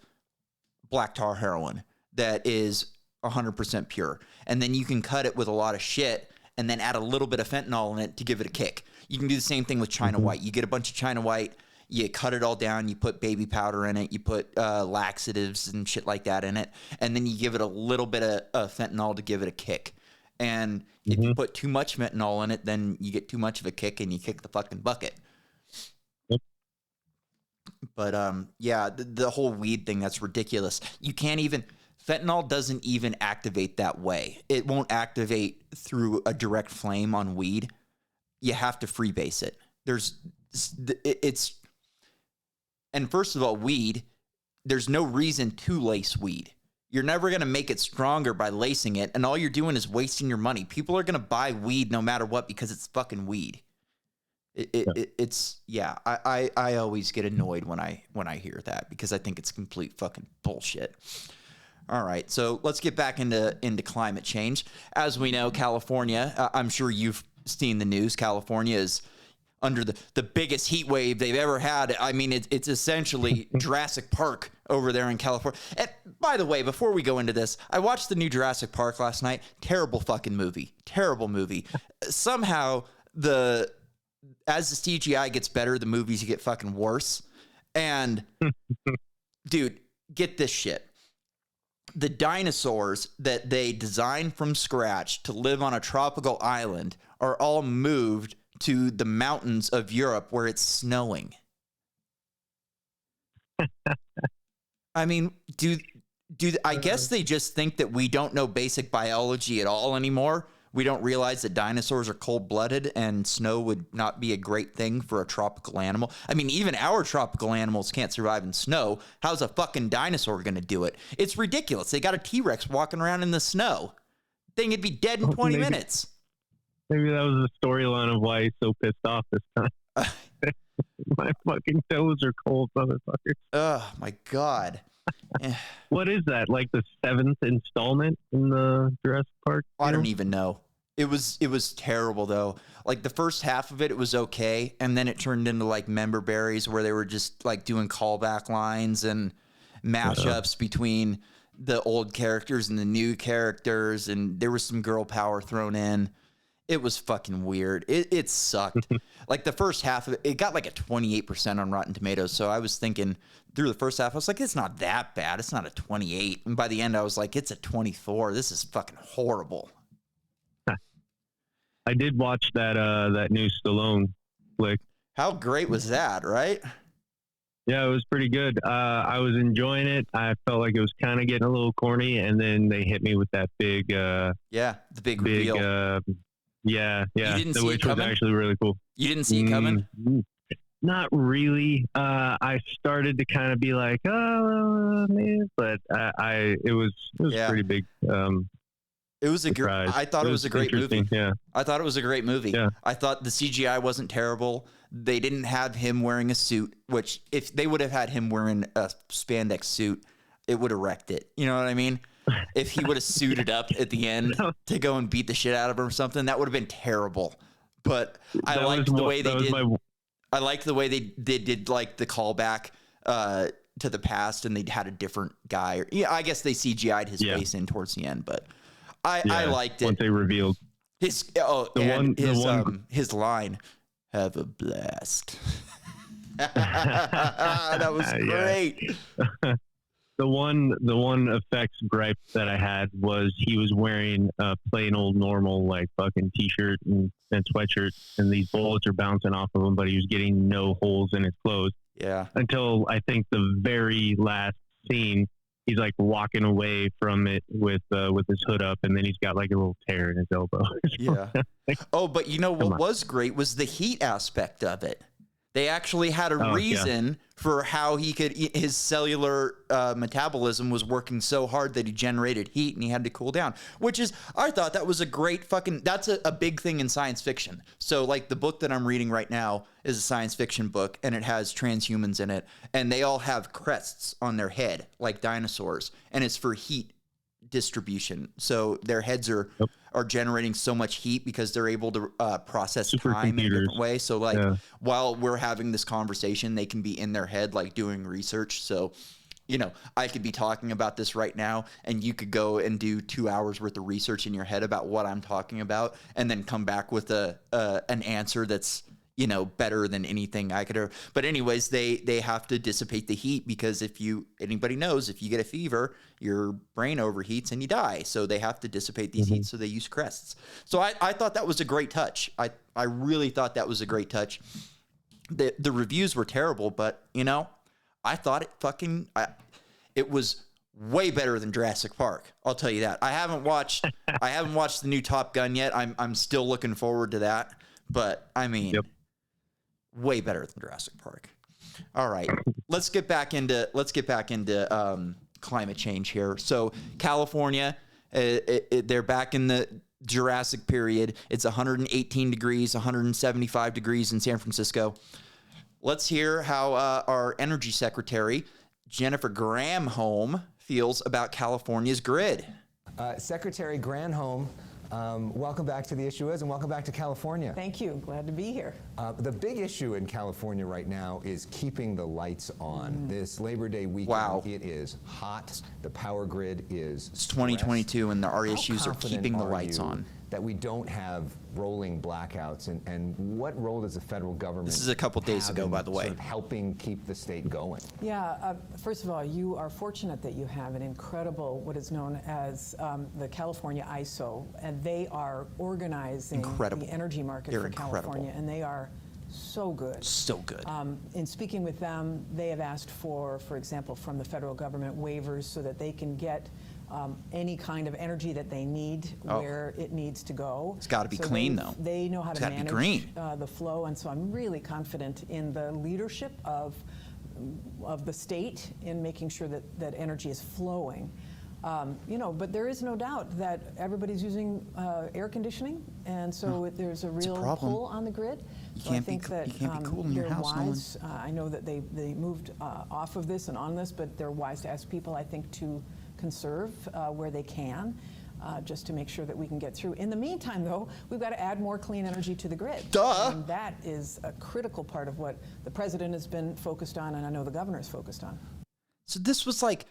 black tar heroin that is 100% pure, and then you can cut it with a lot of shit and then add a little bit of fentanyl in it to give it a kick. You can do the same thing with China White. You get a bunch of China White, you cut it all down, you put baby powder in it, you put laxatives and shit like that in it, and then you give it a little bit of fentanyl to give it a kick. And if you put too much fentanyl in it, then you get too much of a kick and you kick the fucking bucket.
Yep.
But yeah, the whole weed thing, that's ridiculous. You can't even... Fentanyl doesn't even activate that way. It won't activate through a direct flame on weed. You have to freebase it. And first of all, weed, there's no reason to lace weed. You're never going to make it stronger by lacing it, and all you're doing is wasting your money. People are going to buy weed no matter what because it's fucking weed. I always get annoyed when I hear that because I think it's complete fucking bullshit. All right, so let's get back into climate change. As we know, California, I'm sure you've seen the news. California is under the biggest heat wave they've ever had. I mean, it's essentially Jurassic Park over there in California. And by the way, before we go into this, I watched the new Jurassic Park last night. Terrible fucking movie. Terrible movie. Somehow, as the CGI gets better, the movies get fucking worse. And, dude, get this shit. The dinosaurs that they designed from scratch to live on a tropical island are all moved to the mountains of Europe where it's snowing. I mean, I guess they just think that we don't know basic biology at all anymore. We don't realize that dinosaurs are cold-blooded and snow would not be a great thing for a tropical animal. I mean, even our tropical animals can't survive in snow. How's a fucking dinosaur going to do it? It's ridiculous. They got a T-Rex walking around in the snow. Thing would be dead in 20 minutes.
Maybe that was the storyline of why he's so pissed off this time. My fucking toes are cold, motherfuckers.
Oh, my God.
What is that? Like the 7th installment in the Jurassic Park?
I don't even know. It was terrible though. Like the first half of it was okay, and then it turned into like member berries where they were just like doing callback lines and mashups between the old characters and the new characters, and there was some girl power thrown in. It was fucking weird. It sucked. Like the first half of it got like a 28% on Rotten Tomatoes. So I was thinking through the first half, I was like, it's not that bad. It's not a 28. And by the end, I was like, it's a 24. This is fucking horrible.
I did watch that new Stallone flick.
How great was that, right?
Yeah, it was pretty good. I was enjoying it. I felt like it was kind of getting a little corny, and then they hit me with that big... the
big reveal.
Yeah.
You didn't see
which
it coming?
was actually really cool.
You didn't see it coming?
Not really. I started to kind of be like, oh, man, but it was pretty big.
It was I thought it was a great movie.
Yeah.
I thought it was a great movie.
Yeah.
I thought the CGI wasn't terrible. They didn't have him wearing a suit, which if they would have had him wearing a spandex suit, it would have wrecked it. You know what I mean? If he would have suited up at the end to go and beat the shit out of him or something, that would have been terrible. But I liked the way they did. I liked the way they did like the callback to the past, and they had a different guy. Yeah, I guess they CGI'd his face in towards the end, but I liked it.
Once they revealed
his his line, "Have a blast." That was great.
The one effects gripe that I had was he was wearing a plain old normal like fucking t-shirt and sweatshirt, and these bullets are bouncing off of him, but he was getting no holes in his clothes.
Yeah.
Until I think the very last scene, he's like walking away from it with his hood up, and then he's got like a little tear in his elbow.
Yeah. Oh, but you know what was great was the heat aspect of it. They actually had a reason for how he could, his cellular metabolism was working so hard that he generated heat and he had to cool down, which is, I thought that was a great fucking, that's a big thing in science fiction. So like the book that I'm reading right now is a science fiction book, and it has transhumans in it, and they all have crests on their head like dinosaurs, and it's for heat distribution. So their heads are generating so much heat because they're able to process time in a different way. So like while we're having this conversation, they can be in their head like doing research. So, you know, I could be talking about this right now, and you could go and do 2 hours worth of research in your head about what I'm talking about, and then come back with an answer that's, you know, better than anything I could. But anyways, they have to dissipate the heat, because anybody knows, if you get a fever, your brain overheats and you die. So they have to dissipate these heat. So they use crests. So I thought that was a great touch. I really thought that was a great touch. The reviews were terrible, but you know, I thought it was way better than Jurassic Park. I'll tell you that. I haven't watched the new Top Gun yet. I'm still looking forward to that. But I mean, way better than Jurassic Park. All right, let's get back into climate change here. So California, they're back in the Jurassic period. It's 118 degrees, 175 degrees in San Francisco. Let's hear how our energy secretary, Jennifer Granholm, feels about California's grid.
Secretary Granholm, welcome back to The Issue Is, and welcome back to California.
Thank you. Glad to be here.
The big issue in California right now is keeping the lights on. This Labor Day weekend, it is hot. The power grid is
It's 2022, and our issues are keeping the lights on.
That we don't have rolling blackouts, and what role does the federal government?
This is a couple days ago, by the way.
Sort of helping keep the state going?
Yeah, first of all, you are fortunate that you have an incredible, what is known as the California ISO, and they are organizing the energy market for California, and they are so good.
So good.
In speaking with them, they have asked for example, from the federal government waivers so that they can get any kind of energy that they need where it needs to go.
It's got to be clean, though.
They know how to manage the flow, and so I'm really confident in the leadership of the state in making sure that energy is flowing. You know, but there is no doubt that everybody's using air conditioning, and so there's a real pull on the grid. So I think that they're wise. I know that they moved off of this and on this, but they're wise to ask people, I think, to conserve where they can, just to make sure that we can get through. In the meantime, though, we've got to add more clean energy to the grid.
Duh!
And that is a critical part of what the president has been focused on, and I know the governor is focused on.
So this was like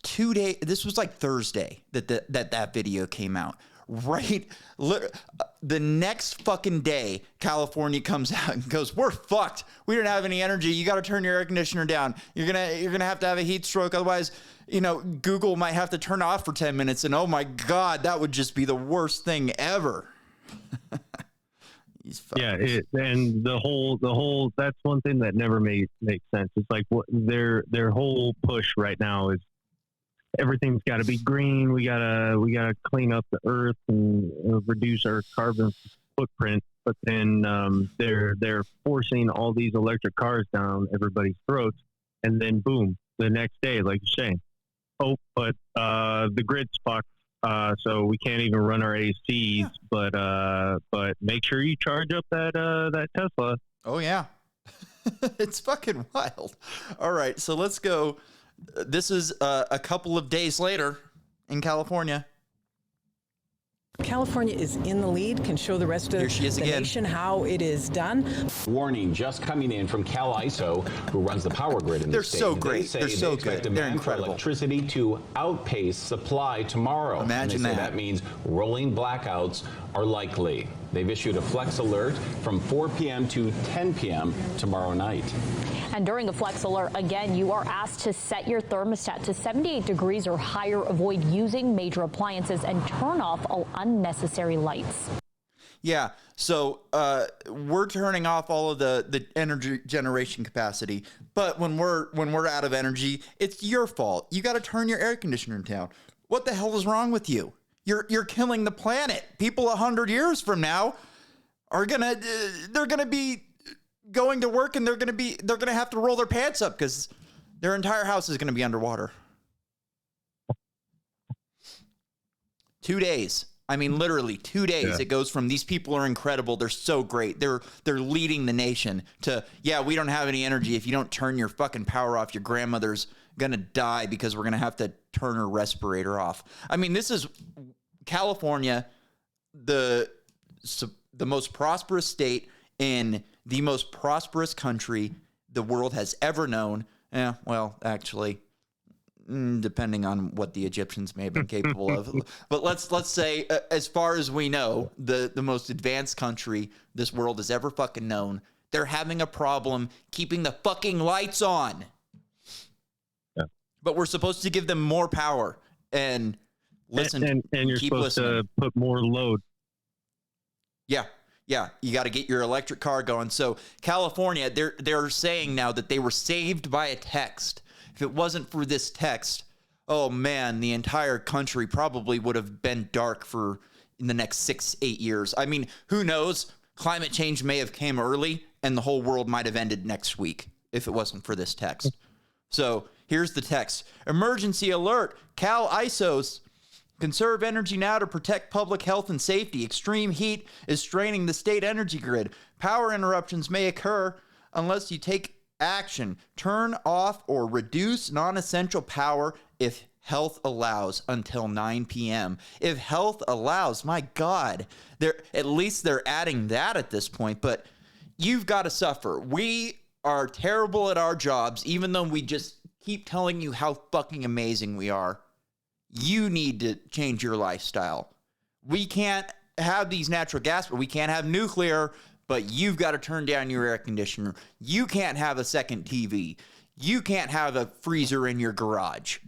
2 days. This was like Thursday that video came out. Right, the next fucking day, California comes out and goes, "We're fucked. We don't have any energy. You got to turn your air conditioner down. You're gonna have to have a heat stroke. Otherwise, you know, Google might have to turn off for 10 minutes." And oh my God, that would just be the worst thing ever.
Yeah, and the whole that's one thing that never makes sense. It's like what their whole push right now is. Everything's got to be green. We gotta clean up the earth and reduce our carbon footprint. But then they're forcing all these electric cars down everybody's throats, and then boom, the next day, like you're saying, but the grid's fucked. So we can't even run our ACs. But make sure you charge up that Tesla.
Oh yeah, it's fucking wild. All right, so let's go. This is a couple of days later in California.
California is in the lead, can show the rest of the nation how it is done.
Warning just coming in from CalISO, who runs the power grid in the state.
They're so great.
They
They're so
expect
good.
demand
They're incredible.
for electricity to outpace supply tomorrow.
Imagine
and they say
that.
that means rolling blackouts are likely. They've issued a flex alert from 4 p.m. to 10 p.m. tomorrow night.
And during the flex alert, again, you are asked to set your thermostat to 78 degrees or higher, avoid using major appliances, and turn off all unnecessary lights.
Yeah, so we're turning off all of the energy generation capacity, but when we're out of energy, it's your fault. You got to turn your air conditioner down. What the hell is wrong with you? You're killing the planet. People 100 years from now are they're gonna be going to work and they're gonna have to roll their pants up because their entire house is gonna be underwater. 2 days. I mean, literally 2 days. Yeah. It goes from these people are incredible. They're so great. They're leading the nation to, yeah, we don't have any energy. If you don't turn your fucking power off, your grandmother's going to die because we're going to have to turn her respirator off. I mean, this is California, the most prosperous state in the most prosperous country the world has ever known. Yeah, well, actually, depending on what the Egyptians may have been capable of. But let's say, as far as we know, the most advanced country this world has ever fucking known, they're having a problem keeping the fucking lights on. Yeah. But we're supposed to give them more power and listen.
And you're
keep
supposed
listening.
to put more load.
Yeah. Yeah, you got to get your electric car going. So California, they're saying now that they were saved by a text. If it wasn't for this text, oh man, the entire country probably would have been dark for in the next 6-8 years. I mean, who knows? Climate change may have came early and the whole world might have ended next week if it wasn't for this text. So here's the text. Emergency alert. CalISO's conserve energy now to protect public health and safety. Extreme heat is straining the state energy grid. Power interruptions may occur unless you take action. Turn off or reduce non-essential power if health allows until 9 p.m. If health allows, my God, at least they're adding that at this point, but you've got to suffer. We are terrible at our jobs, even though we just keep telling you how fucking amazing we are. You need to change your lifestyle. We can't have these natural gas, but we can't have nuclear, but you've got to turn down your air conditioner. You can't have a second TV. You can't have a freezer in your garage.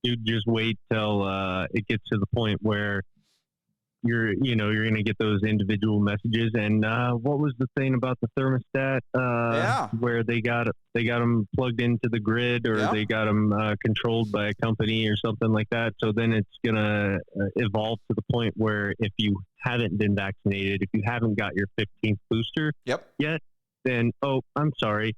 You just wait till it gets to the point where you're going to get those individual messages. And what was the thing about the thermostat? Where they got them plugged into the grid, or they got them controlled by a company or something like that. So then it's going to evolve to the point where if you haven't been vaccinated, if you haven't got your 15th booster yet, then, I'm sorry,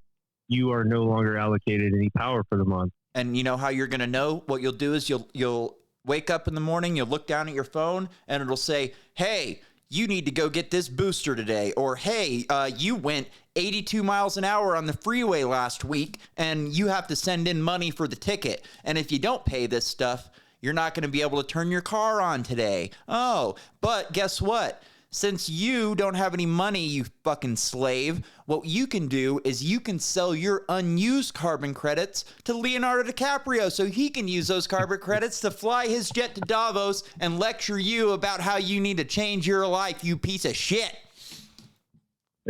you are no longer allocated any power for the month.
And you know how you're going to know? What you'll do is you'll wake up in the morning, you'll look down at your phone, and it'll say, hey, you need to go get this booster today. Or, hey, you went 82 miles an hour on the freeway last week, and you have to send in money for the ticket. And if you don't pay this stuff, you're not going to be able to turn your car on today. Oh, but guess what? Since you don't have any money, you fucking slave, what you can do is you can sell your unused carbon credits to Leonardo DiCaprio so he can use those carbon credits to fly his jet to Davos and lecture you about how you need to change your life, you piece of shit.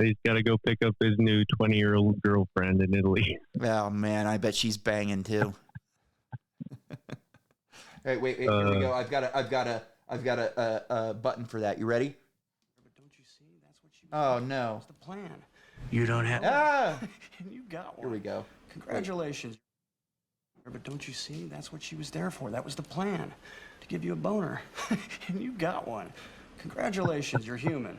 He's got to go pick up his new 20-year-old girlfriend in Italy.
Oh, man, I bet she's banging, too. Hey, wait, here we go. I've got a button for that. You ready? Oh, no.
That's the plan. You don't have... You got one.
Here we go.
Congratulations. But don't you see? That's what she was there for. That was the plan. To give you a boner. And you got one. Congratulations, you're human.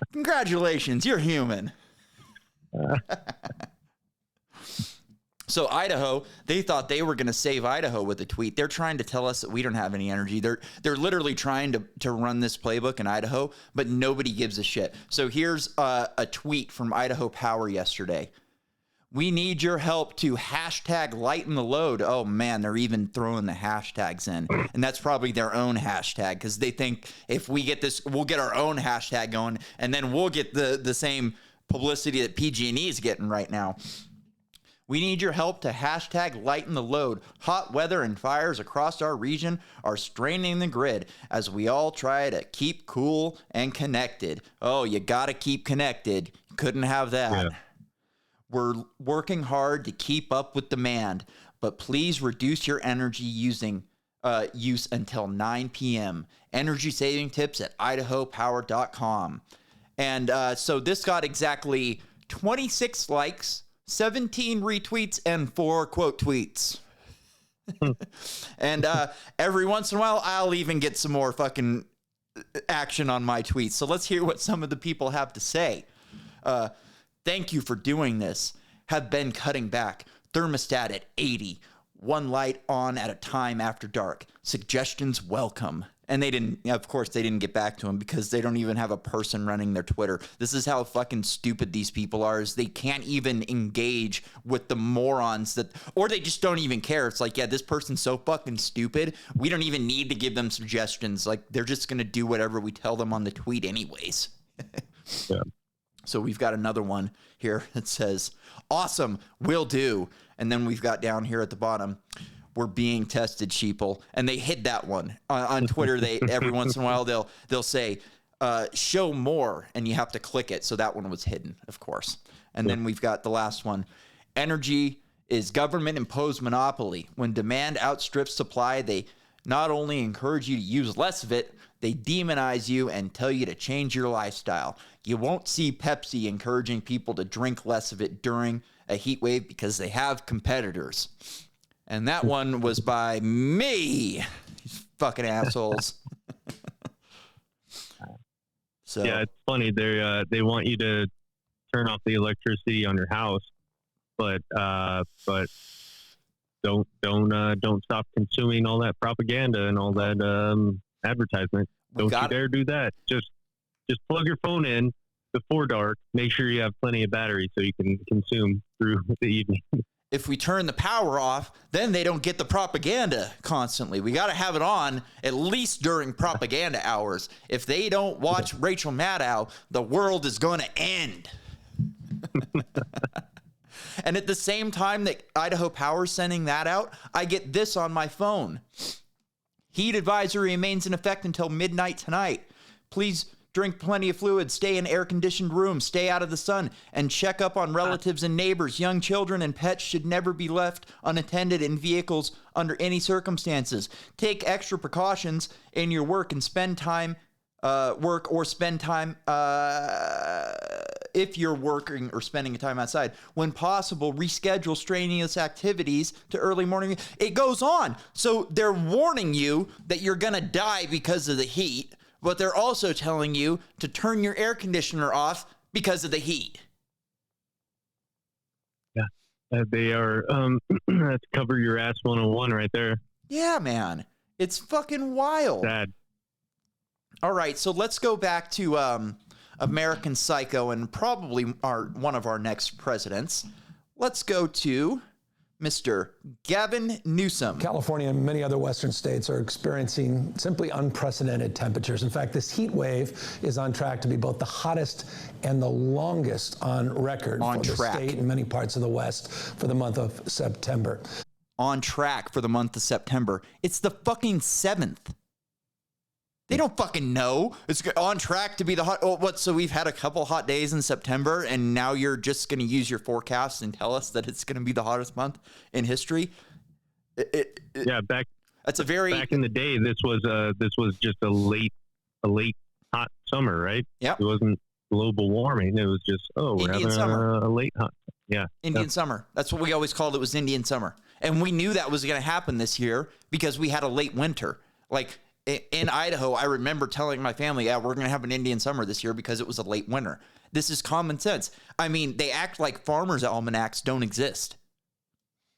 So Idaho, they thought they were going to save Idaho with a tweet. They're trying to tell us that we don't have any energy. They're literally trying to run this playbook in Idaho, but nobody gives a shit. So here's a tweet from Idaho Power yesterday. We need your help to hashtag lighten the load. Oh man, they're even throwing the hashtags in. And that's probably their own hashtag because they think if we get this, we'll get our own hashtag going and then we'll get the same publicity that PG&E is getting right now. We need your help to hashtag lighten the load. Hot weather and fires across our region are straining the grid as we all try to keep cool and connected. Oh, you got to keep connected. Couldn't have that. Yeah. We're working hard to keep up with demand, but please reduce your energy use until 9 p.m. Energy saving tips at idahopower.com. And so this got exactly 26 likes, 17 retweets, and 4 quote tweets. And every once in a while, I'll even get some more fucking action on my tweets. So let's hear what some of the people have to say. Thank you for doing this. Have been cutting back. Thermostat at 80. One light on at a time after dark. Suggestions welcome. And they didn't, of course, they didn't get back to him because they don't even have a person running their Twitter. This is how fucking stupid these people are, is they can't even engage with the morons that, or they just don't even care. It's like, yeah, this person's so fucking stupid. We don't even need to give them suggestions. Like, they're just going to do whatever we tell them on the tweet anyways. Yeah. So we've got another one here that says, awesome, will do. And then we've got down here at the bottom, we're being tested, sheeple. And they hid that one on Twitter. They every once in a while they'll say show more, and you have to click it. So that one was hidden, of course. And then we've got the last one. Energy is government imposed monopoly. When demand outstrips supply, they not only encourage you to use less of it, they demonize you and tell you to change your lifestyle. You won't see Pepsi encouraging people to drink less of it during a heat wave because they have competitors. And that one was by me. These fucking assholes. So
yeah, it's funny. They want you to turn off the electricity on your house, but don't stop consuming all that propaganda and all that advertisement. Don't you dare do that. Just plug your phone in before dark. Make sure you have plenty of battery so you can consume through the evening.
If we turn the power off, then they don't get the propaganda constantly. We got to have it on at least during propaganda hours. If they don't watch Rachel Maddow, the world is going to end. And at the same time that Idaho Power's sending that out, I get this on my phone. Heat advisory remains in effect until midnight tonight. Please drink plenty of fluids, stay in air-conditioned rooms, stay out of the sun, and check up on relatives and neighbors. Young children and pets should never be left unattended in vehicles under any circumstances. Take extra precautions in your work and spend time, if you're working or spending time outside. When possible, reschedule strenuous activities to early morning. It goes on. So they're warning you that you're going to die because of the heat, but they're also telling you to turn your air conditioner off because of the heat.
Yeah, they are, that's cover your ass 101 right there.
Yeah, man. It's fucking wild.
Sad.
All right, so let's go back to American Psycho and probably one of our next presidents. Let's go to Mr. Gavin Newsom.
California and many other western states are experiencing simply unprecedented temperatures. In fact, this heat wave is on track to be both the hottest and the longest on record for the state and many parts of the West for the month of September.
On track for the month of September. It's the fucking 7th. They don't fucking know. It's on track to be the hot. Oh, what? So we've had a couple hot days in September, and now you're just going to use your forecast and tell us that it's going to be the hottest month in history? That's a very
back in the day. This was just a late hot summer, right?
Yeah.
It wasn't global warming. It was just we're having a late hot. Yeah.
Indian summer. That's what we always called it, was Indian summer, and we knew that was going to happen this year because we had a late winter. Like. In Idaho, I remember telling my family, we're going to have an Indian summer this year because it was a late winter. This is common sense. I mean, they act like farmers' almanacs don't exist.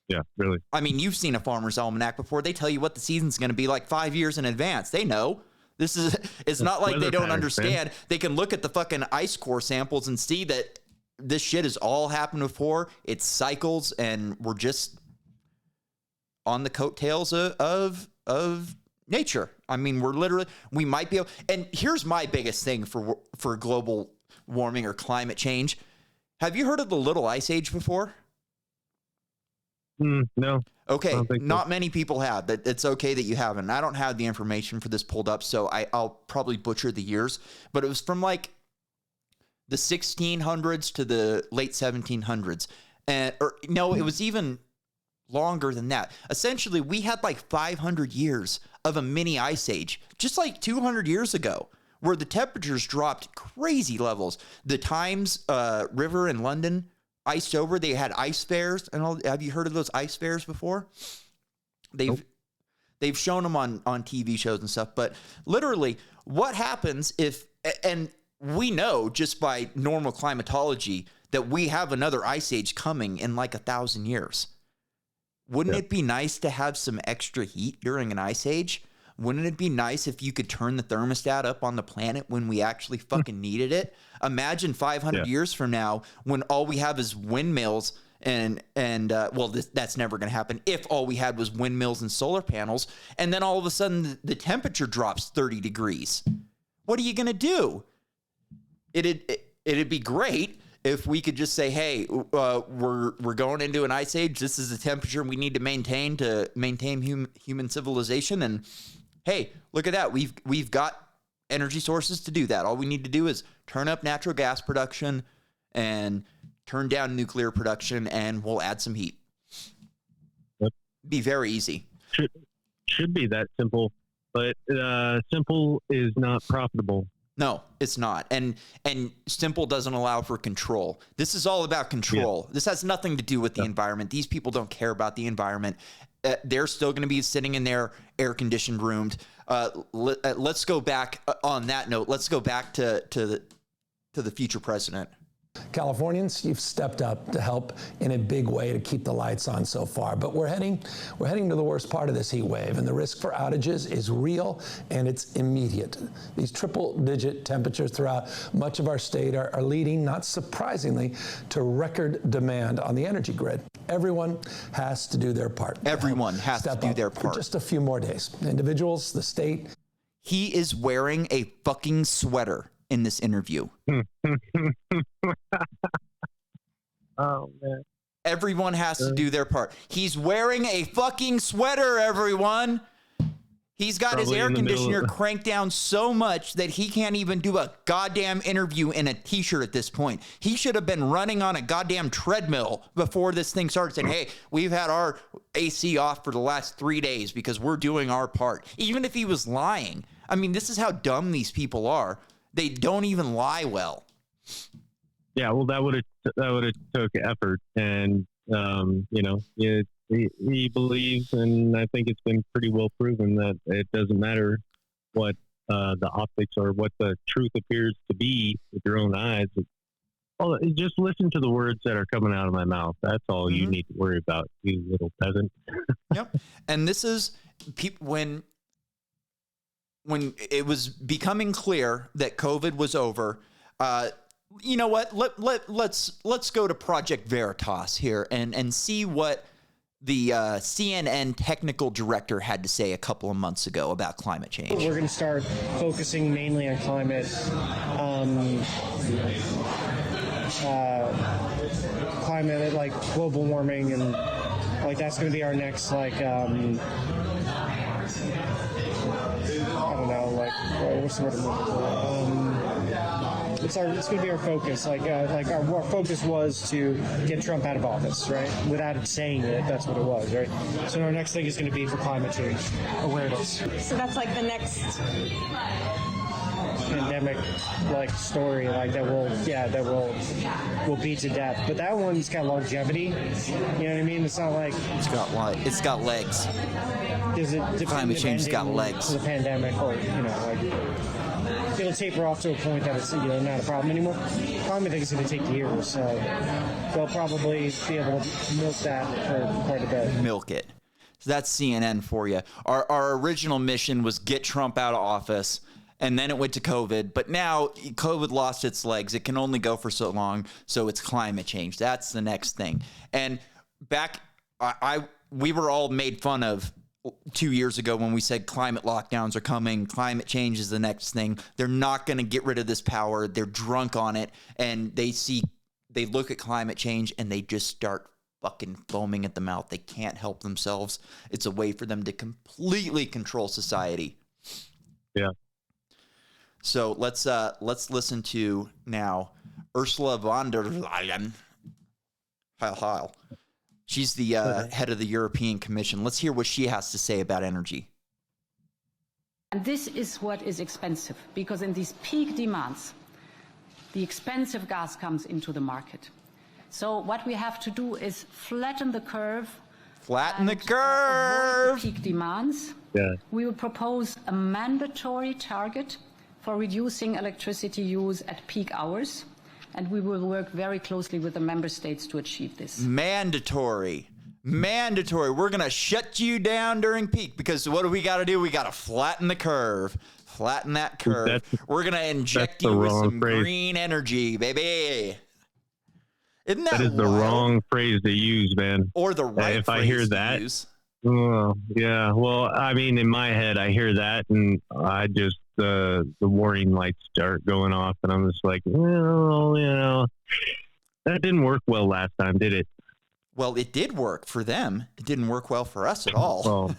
Yeah, really.
I mean, you've seen a farmer's almanac before. They tell you what the season's going to be like 5 years in advance. They know. It's not like they don't understand. They can look at the fucking ice core samples and see that this shit has all happened before. It cycles, and we're just on the coattails of nature. I mean, we might be able, and here's my biggest thing for global warming or climate change. Have you heard of the Little Ice Age before?
No.
Okay, not many people have, but it's okay that you haven't. I don't have the information for this pulled up, so I'll probably butcher the years, but it was from like the 1600s to the late 1700s. It was even longer than that. Essentially, we had like 500 years of a mini ice age, just like 200 years ago, where the temperatures dropped crazy levels. The Thames River in London iced over. They had ice fairs and all. Have you heard of those ice fairs before? They've shown them on TV shows and stuff. But literally, what happens if, and we know just by normal climatology that we have another ice age coming in like 1,000 years. Wouldn't it be nice to have some extra heat during an ice age? Wouldn't it be nice if you could turn the thermostat up on the planet when we actually fucking needed it? Imagine 500 years from now when all we have is windmills and that's never going to happen if all we had was windmills and solar panels, and then all of a sudden the temperature drops 30 degrees. What are you going to do? It'd be great if we could just say, hey, we're going into an ice age. This is the temperature we need to maintain human civilization. And hey, look at that. We've got energy sources to do that. All we need to do is turn up natural gas production and turn down nuclear production, and we'll add some heat.
Yep.
Be very easy.
Should be that simple, but simple is not profitable.
No, it's not. And simple doesn't allow for control. This is all about control. Yeah. This has nothing to do with the environment. These people don't care about the environment. They're still going to be sitting in their air-conditioned rooms. Let's go back on that note. Let's go back to the future president.
Californians, you've stepped up to help in a big way to keep the lights on so far, but we're heading to the worst part of this heat wave, and the risk for outages is real and it's immediate. These triple-digit temperatures throughout much of our state are leading, not surprisingly, to record demand on the energy grid. Everyone has to do their part.
Everyone has to do their part.
For just a few more days. Individuals, the state.
He is wearing a fucking sweater in this interview.
Oh, man.
Everyone has to do their part. He's wearing a fucking sweater, everyone. He's got his air conditioner cranked down so much that he can't even do a goddamn interview in a t-shirt at this point. He should have been running on a goddamn treadmill before this thing started, saying, hey, we've had our AC off for the last 3 days because we're doing our part. Even if he was lying. I mean, this is how dumb these people are. They don't even lie well.
Yeah, well, that would have took effort, and he believes, and I think it's been pretty well proven that it doesn't matter what the optics or what the truth appears to be with your own eyes. Just listen to the words that are coming out of my mouth. That's all you need to worry about, you little peasant.
Yep, and this is when it was becoming clear that COVID was over. You know what? Let's go to Project Veritas here and see what the CNN technical director had to say a couple of months ago about climate change.
We're going to start focusing mainly on climate, climate like global warming, and like that's going to be our next I don't know, what's the word I'm looking for? It's going to be our focus. Our focus was to get Trump out of office, right? Without it saying it, that's what it was, right? So our next thing is going to be for climate change awareness.
So that's like the next
pandemic story that will beat to death. But that one's got longevity. You know what I mean? It's not like
it's got legs.
There's a
climate change's got legs.
The pandemic, or it'll taper off to a point that it's not a problem anymore. I think it's going to take years, so they'll probably be able to milk that for quite a bit.
Milk it. So that's CNN for you. Our original mission was get Trump out of office, and then it went to COVID. But now COVID lost its legs. It can only go for so long, so it's climate change. That's the next thing. And back, we were all made fun of 2 years ago when we said climate lockdowns are coming, climate change is the next thing. They're not going to get rid of this power. They're drunk on it, and they look at climate change and they just start fucking foaming at the mouth. They can't help themselves. It's a way for them to completely control society.
Yeah.
So let's listen to now Ursula von der Leyen. Heil. She's the head of the European Commission. Let's hear what she has to say about energy.
And this is what is expensive, because in these peak demands, the expensive gas comes into the market. So what we have to do is flatten the curve.
Flatten the curve.
Avoid the peak demands.
Yeah.
We will propose a mandatory target for reducing electricity use at peak hours, and we will work very closely with the member states to achieve this.
Mandatory. We're going to shut you down during peak, because what do we got to do? We got to flatten the curve. Flatten that curve. We're going to inject you with some green energy, baby. Isn't that
is the wrong phrase to use, man.
Or the right
if
phrase
I hear
to
that,
use.
Oh, yeah. Well, I mean, in my head, I hear that, and I just the warning lights start going off, and I'm just like, well, that didn't work well last time, did it?
Well, it did work for them. It didn't work well for us at all.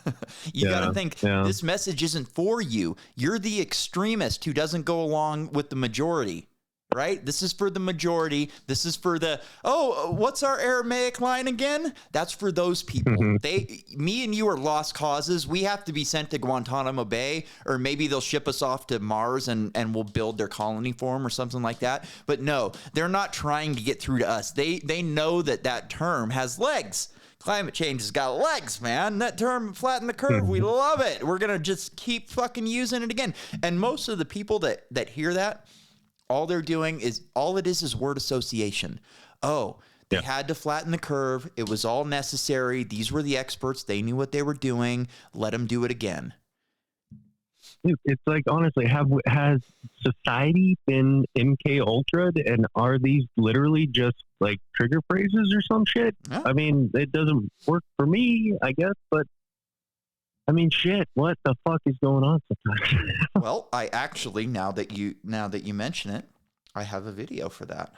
You got to think, this message isn't for you. You're the extremist who doesn't go along with the majority. Right? This is for the majority. This is for the, what's our Aramaic line again? That's for those people. Me and you are lost causes. We have to be sent to Guantanamo Bay, or maybe they'll ship us off to Mars and we'll build their colony for them or something like that. But no, they're not trying to get through to us. They know that term has legs. Climate change has got legs, man. That term, flatten the curve, we love it. We're going to just keep fucking using it again. And most of the people that hear that, all it is word association. Oh, they had to flatten the curve. It was all necessary. These were the experts. They knew what they were doing. Let them do it again.
It's like, honestly, has society been MK Ultra, and are these literally just like trigger phrases or some shit? Yeah. I mean, it doesn't work for me, I guess, but I mean, shit, what the fuck is going on sometimes?
Well, I actually, now that you mention it, I have a video for that.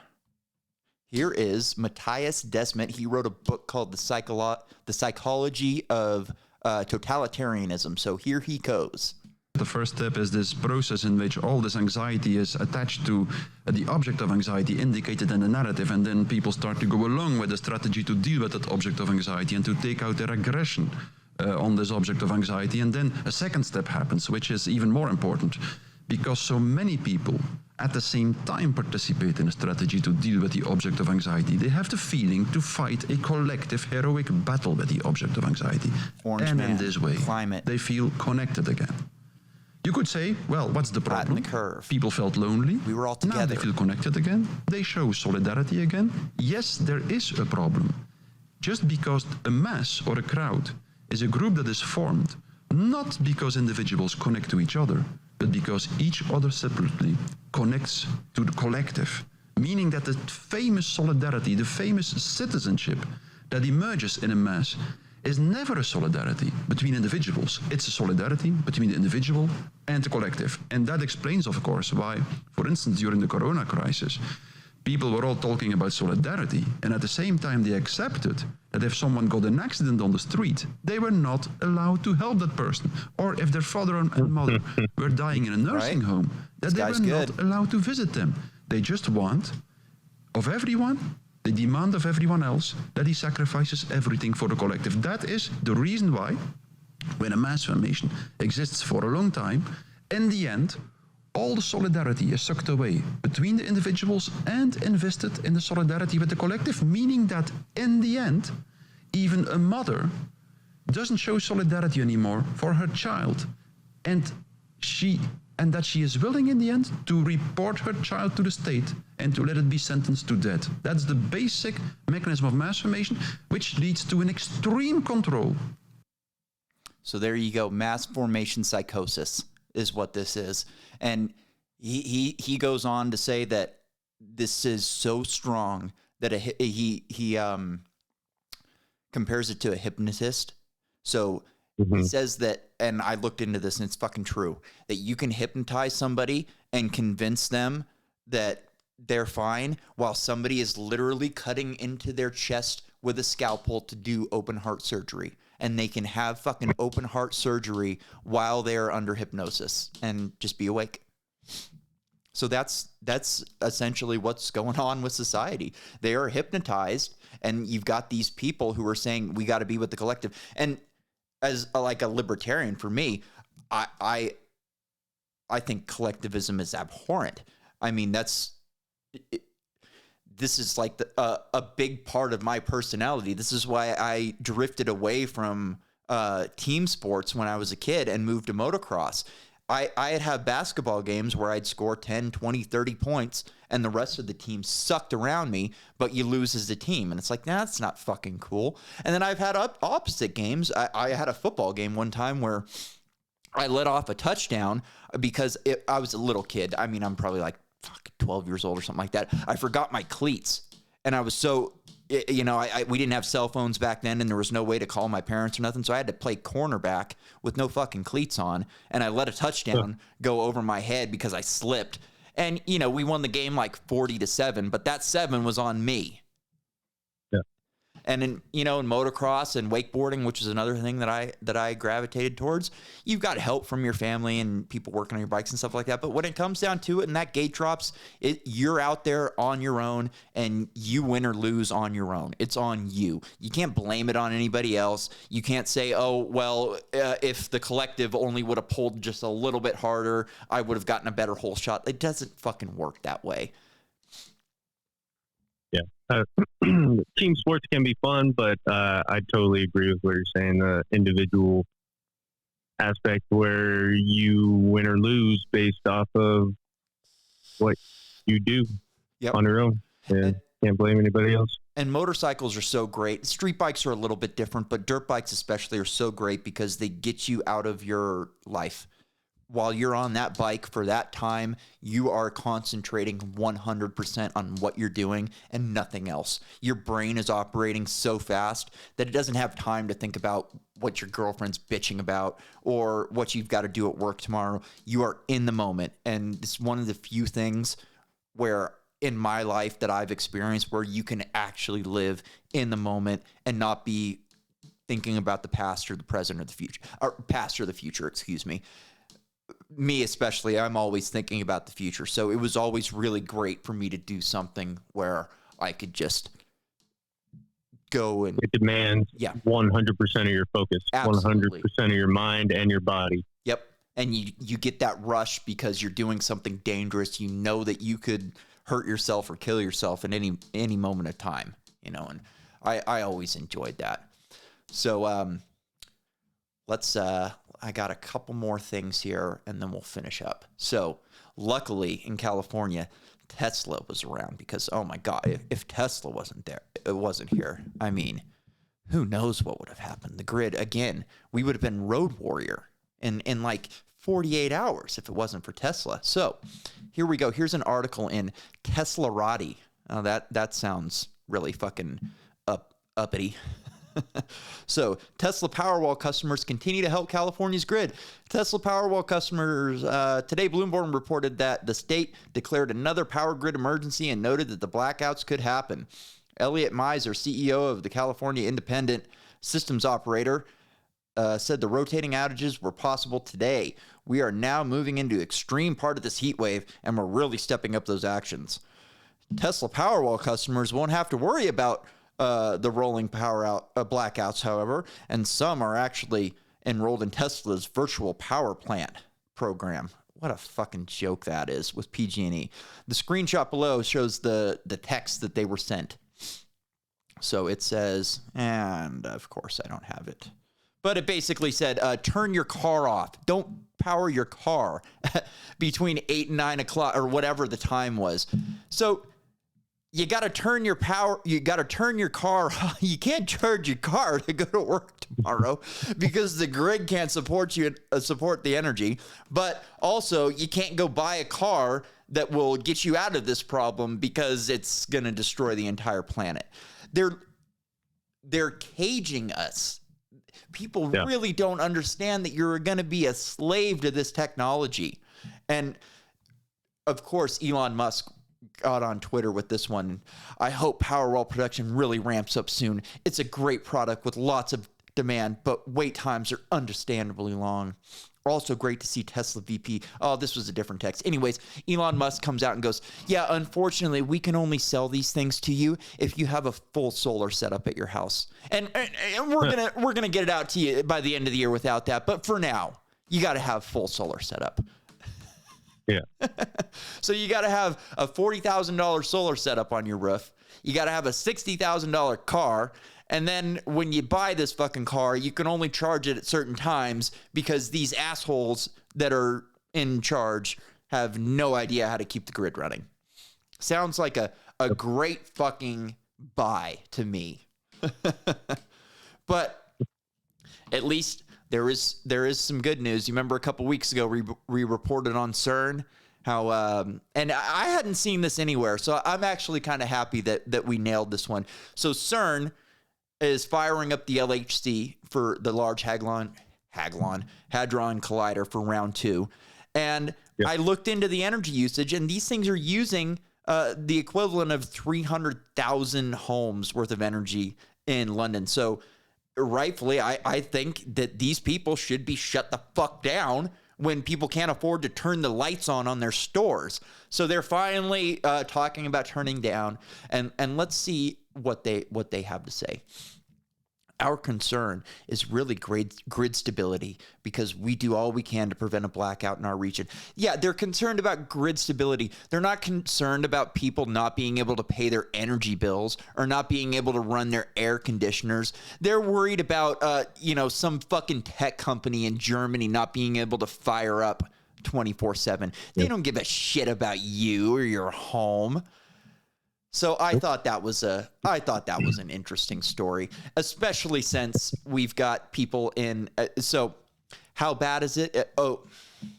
Here is Matthias Desmet. He wrote a book called The Psychology of Totalitarianism. So here he goes.
The first step is this process in which all this anxiety is attached to the object of anxiety indicated in the narrative, and then people start to go along with the strategy to deal with that object of anxiety and to take out their aggression on this object of anxiety. And then a second step happens, which is even more important, because so many people at the same time participate in a strategy to deal with the object of anxiety. They have the feeling to fight a collective heroic battle with the object of anxiety. In this way, they feel connected again. You could say, well, what's the problem?
The curve.
People felt lonely.
We were all together.
Now they feel connected again. They show solidarity again. Yes, there is a problem. Just because a mass or a crowd is a group that is formed, not because individuals connect to each other, but because each other separately connects to the collective. Meaning that the famous solidarity, the famous citizenship that emerges in a mass is never a solidarity between individuals. It's a solidarity between the individual and the collective. And that explains, of course, why, for instance, during the corona crisis, people were all talking about solidarity, and at the same time they accepted that if someone got an accident on the street, they were not allowed to help that person. Or if their father and mother were dying in a nursing home, that they were not allowed to visit them. They just want of everyone, they demand of everyone else that he sacrifices everything for the collective. That is the reason why, when a mass formation exists for a long time, in the end, all the solidarity is sucked away between the individuals and invested in the solidarity with the collective, meaning that in the end, even a mother doesn't show solidarity anymore for her child. And she and that she is willing in the end to report her child to the state and to let it be sentenced to death. That's the basic mechanism of mass formation, which leads to an extreme control.
So there you go. Mass formation psychosis is what this is. And he goes on to say that this is so strong that he compares it to a hypnotist. So he says that, and I looked into this and it's fucking true, that you can hypnotize somebody and convince them that they're fine while somebody is literally cutting into their chest with a scalpel to do open heart surgery. And they can have fucking open heart surgery while they're under hypnosis and just be awake. So that's essentially what's going on with society. They are hypnotized, and you've got these people who are saying we got to be with the collective. And as like a libertarian, for me, I think collectivism is abhorrent. I mean, this is like a big part of my personality. This is why I drifted away from team sports when I was a kid and moved to motocross. I'd have basketball games where I'd score 10, 20, 30 points, and the rest of the team sucked around me, but you lose as a team. And it's like, nah, that's not fucking cool. And then I've had opposite games. I had a football game one time where I let off a touchdown because I was a little kid. I mean, I'm probably like 12 years old or something like that. I forgot my cleats, and I was so... You know, we didn't have cell phones back then, and there was no way to call my parents or nothing, so I had to play cornerback with no fucking cleats on, and I let a touchdown go over my head because I slipped. And, you know, we won the game like 40-7, but that 7 was on me.
Yeah.
And in, you know, in motocross and wakeboarding, which is another thing that I gravitated towards, you've got help from your family and people working on your bikes and stuff like that. But when it comes down to it and that gate drops, you're out there on your own, and you win or lose on your own. It's on you. You can't blame it on anybody else. You can't say, oh, well, if the collective only would have pulled just a little bit harder, I would have gotten a better hole shot. It doesn't fucking work that way.
Yeah. Team sports can be fun, but I totally agree with what you're saying. The individual aspect where you win or lose based off of what you do on your own. And can't blame anybody else.
And motorcycles are so great. Street bikes are a little bit different, but dirt bikes especially are so great because they get you out of your life. While you're on that bike for that time, you are concentrating 100% on what you're doing and nothing else. Your brain is operating so fast that it doesn't have time to think about what your girlfriend's bitching about or what you've got to do at work tomorrow. You are in the moment. And it's one of the few things where in my life that I've experienced where you can actually live in the moment and not be thinking about the past or the present or the future, or past or the future, excuse me. Me especially, I'm always thinking about the future. So it was always really great for me to do something where I could just go and...
It demands 100% of your focus,
Absolutely.
100% of your mind and your body.
Yep. And you get that rush because you're doing something dangerous. You know that you could hurt yourself or kill yourself at any moment of time, you know, and I always enjoyed that. So let's... I got a couple more things here, and then we'll finish up. So, luckily, in California, Tesla was around because, oh my God, if Tesla wasn't there, it wasn't here. I mean, who knows what would have happened? The grid, again, we would have been road warrior in like 48 hours if it wasn't for Tesla. So, here we go. Here's an article in Teslarati. Oh, that sounds really fucking uppity. So, Tesla Powerwall customers continue to help California's grid. Tesla Powerwall customers, today Bloomberg reported that the state declared another power grid emergency and noted that the blackouts could happen. Elliot Miser, CEO of the California Independent Systems Operator, said the rotating outages were possible today. We are now moving into extreme part of this heat wave, and we're really stepping up those actions. Tesla Powerwall customers won't have to worry about the rolling power blackouts, however, and some are actually enrolled in Tesla's virtual power plant program. What a fucking joke that is with PG&E. The screenshot below shows the text that they were sent. So it says, and of course I don't have it But it basically said, turn your car off. Don't power your car between 8 and 9 o'clock or whatever the time was. So you got to turn your car. You can't charge your car to go to work tomorrow because the grid can't support the energy. But also you can't go buy a car that will get you out of this problem because it's going to destroy the entire planet. They're caging us. People really don't understand that you're going to be a slave to this technology. And of course, Elon Musk got on Twitter with this one. I hope Powerwall production really ramps up soon. It's a great product with lots of demand, but wait times are understandably long. Also great to see Tesla VP. Oh, this was a different text. Anyways, Elon Musk comes out and goes, yeah, unfortunately, we can only sell these things to you if you have a full solar setup at your house. And we're gonna get it out to you by the end of the year without that. But for now, you got to have full solar setup.
Yeah.
So you got to have a $40,000 solar setup on your roof. You got to have a $60,000 car. And then when you buy this fucking car, you can only charge it at certain times because these assholes that are in charge have no idea how to keep the grid running. Sounds like a great fucking buy to me. But at least there is some good news. You remember a couple weeks ago we reported on CERN how and I hadn't seen this anywhere, so I'm actually kind of happy that we nailed this one. So CERN is firing up the LHC for the Large Hadron Collider for round 2. And I looked into the energy usage, and these things are using the equivalent of 300,000 homes worth of energy in London. So rightfully, I think that these people should be shut the fuck down when people can't afford to turn the lights on their stores. So they're finally talking about turning down, and let's see what they have to say. Our concern is really grid stability because we do all we can to prevent a blackout in our region. Yeah, they're concerned about grid stability. They're not concerned about people not being able to pay their energy bills or not being able to run their air conditioners. They're worried about, some fucking tech company in Germany not being able to fire up 24/7. They don't give a shit about you or your home. So I thought that was an interesting story, especially since we've got people in. So how bad is it? Oh,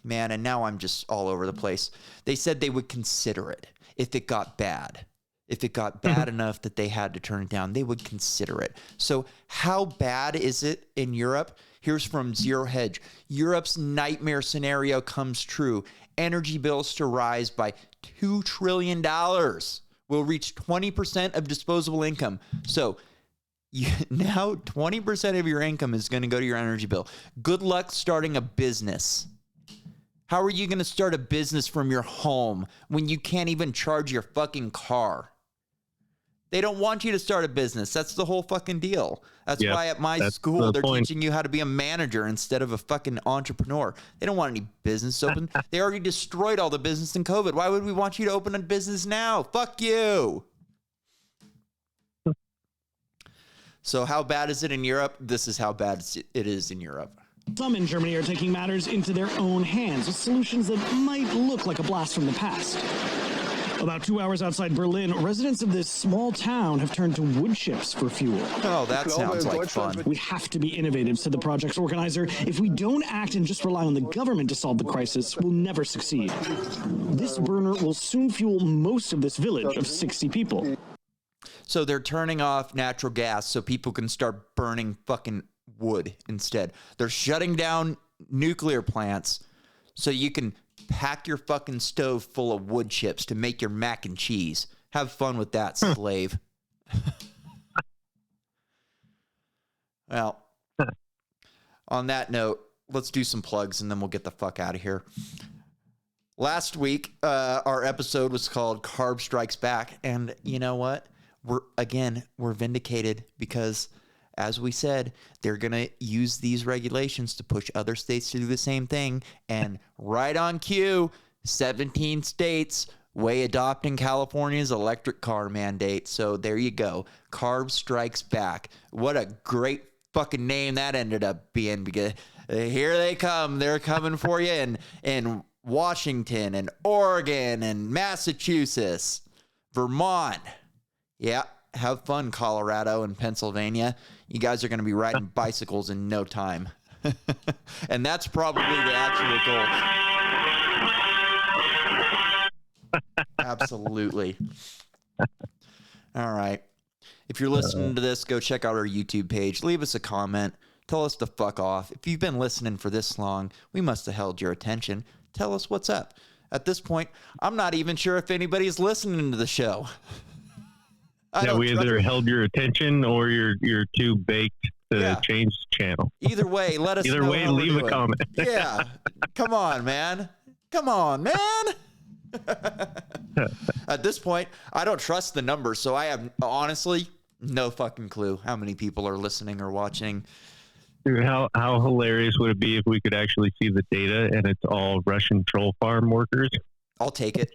man. And now I'm just all over the place. They said they would consider it if it got bad. If it got bad enough that they had to turn it down, they would consider it. So how bad is it in Europe? Here's from Zero Hedge. Europe's nightmare scenario comes true. Energy bills to rise by $2 trillion. Will reach 20% of disposable income. So now 20% of your income is going to go to your energy bill. Good luck starting a business. How are you going to start a business from your home when you can't even charge your fucking car? They don't want you to start a business. That's the whole fucking deal. That's why at my school, they're teaching you how to be a manager instead of a fucking entrepreneur. They don't want any business open. They already destroyed all the business in COVID. Why would we want you to open a business now? Fuck you. So how bad is it in Europe? This is how bad it is in Europe.
Some in Germany are taking matters into their own hands with solutions that might look like a blast from the past. About 2 hours outside Berlin, residents of this small town have turned to wood chips for fuel.
Oh, that sounds like fun.
We have to be innovative, said the project's organizer. If we don't act and just rely on the government to solve the crisis, we'll never succeed. This burner will soon fuel most of this village of 60 people.
So they're turning off natural gas so people can start burning fucking wood instead. They're shutting down nuclear plants so you can pack your fucking stove full of wood chips to make your mac and cheese. Have fun with that, slave. Well, on that note, let's do some plugs and then we'll get the fuck out of here. Last week, our episode was called Carb Strikes Back. And you know what? We're vindicated because, as we said, they're going to use these regulations to push other states to do the same thing. And right on cue, 17 states way adopting California's electric car mandate. So there you go. Carb strikes back. What a great fucking name that ended up being, because here they come. They're coming for you in Washington and Oregon and Massachusetts, Vermont. Yeah, have fun, Colorado and Pennsylvania. You guys are going to be riding bicycles in no time. And that's probably the actual goal. Absolutely. All right. If you're listening to this, go check out our YouTube page. Leave us a comment. Tell us to fuck off. If you've been listening for this long, we must have held your attention. Tell us what's up. At this point, I'm not even sure if anybody's listening to the show.
We either held your attention or you're too baked to change the channel.
Either way, let us know.
Either way, leave a comment.
Yeah. Come on, man. Come on, man. At this point, I don't trust the numbers, so I have honestly no fucking clue how many people are listening or watching.
Dude, how hilarious would it be if we could actually see the data and it's all Russian troll farm workers?
I'll take it.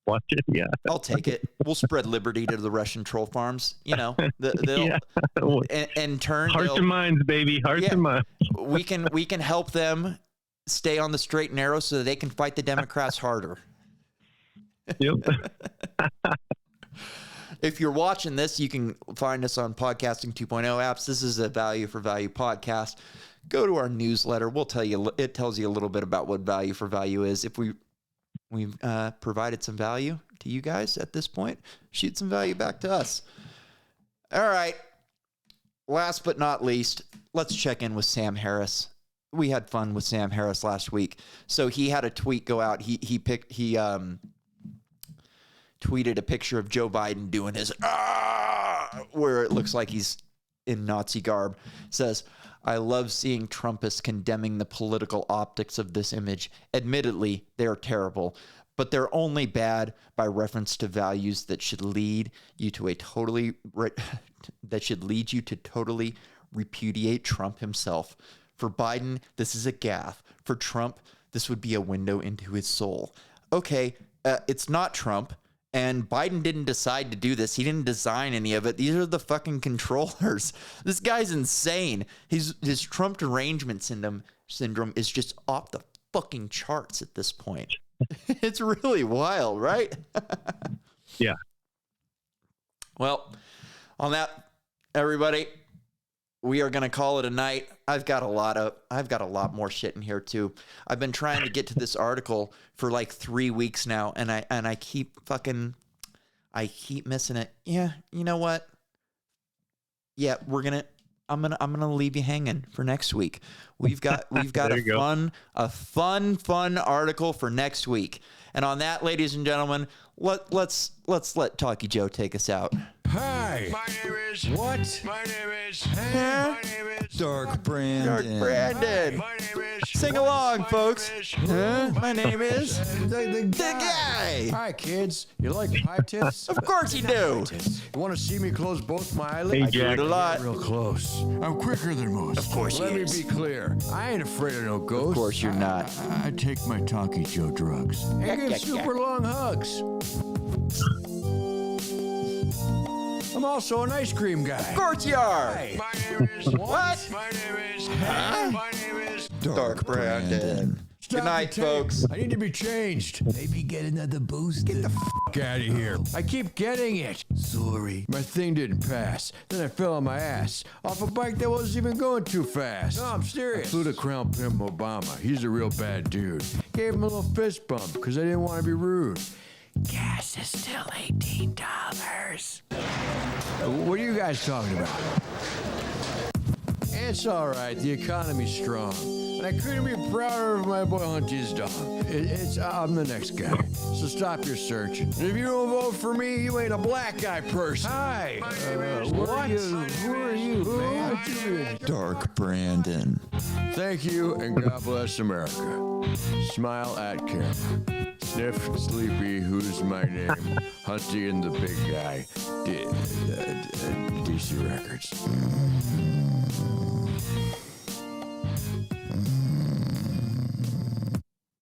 Watch it, yeah.
I'll take it. We'll spread liberty to the Russian troll farms. You know, in turn,
hearts and minds, baby, hearts and minds.
we can help them stay on the straight and narrow so that they can fight the Democrats harder.
Yep.
If you're watching this, you can find us on Podcasting 2.0 apps. This is a Value for Value podcast. Go to our newsletter. We'll tell you. It tells you a little bit about what Value for Value is. If we've provided some value to you guys at this point, shoot some value back to us. All right. Last but not least, let's check in with Sam Harris. We had fun with Sam Harris last week. So he had a tweet go out. He tweeted a picture of Joe Biden doing his where it looks like he's in Nazi garb. Says, "I love seeing Trumpists condemning the political optics of this image. Admittedly, they are terrible, but they're only bad by reference to values that should lead you to totally repudiate Trump himself. For Biden, this is a gaffe. For Trump, this would be a window into his soul." Okay, it's not Trump. And Biden didn't decide to do this. He didn't design any of it. These are the fucking controllers. This guy's insane. His Trump derangement syndrome is just off the fucking charts at this point. It's really wild, right?
Yeah.
Well, on that, everybody, we are going to call it a night. I've got a lot more shit in here too. I've been trying to get to this article for like 3 weeks now, and I keep missing it. Yeah, you know what? Yeah, I'm gonna leave you hanging for next week. We've got a fun article for next week. And on that, ladies and gentlemen, let's let Talkie Joe take us out.
Hi.
My name is.
What?
My name is.
Huh?
My name is.
Dark Brandon.
My name is.
Sing along, folks. Huh? My name is.
The
guy.
Hi, kids. You like pie tits?
Of course you do.
You want to see me close both my eyelids?
Hey, Jack.
I do it a lot.
Real close. I'm quicker than most.
Of course
Let
he
me
is.
be clear. I ain't afraid of no ghosts.
Of course you're not.
I take my Talkie Joe drugs. And give super long hugs. I'm also an ice cream guy.
Of course you are.
Hi.
My name is.
What?
My name is.
Huh?
My name is.
Dark Brandon.
Stop
Good night,
the tape.
folks.
I need to be changed. Maybe get another boost. Get the f*** out of here. I keep getting it. Sorry. My thing didn't pass. Then I fell on my ass off a bike that wasn't even going too fast. No, I'm serious. I flew to Crown Pimp Obama. He's a real bad dude. Gave him a little fist bump because I didn't want to be rude. Gas is still $18. What are you guys talking about? It's all right. The economy's strong. And I couldn't be prouder of my boy Hunty's dog. I'm the next guy. So stop your search. And if you don't vote for me, you ain't a black guy person. Hi. What? Who are you, man?
Dark Brandon.
Thank you, and God bless America. Smile at camera. Sniff, Sleepy, who's my name? Hunty and the big guy. DC Records.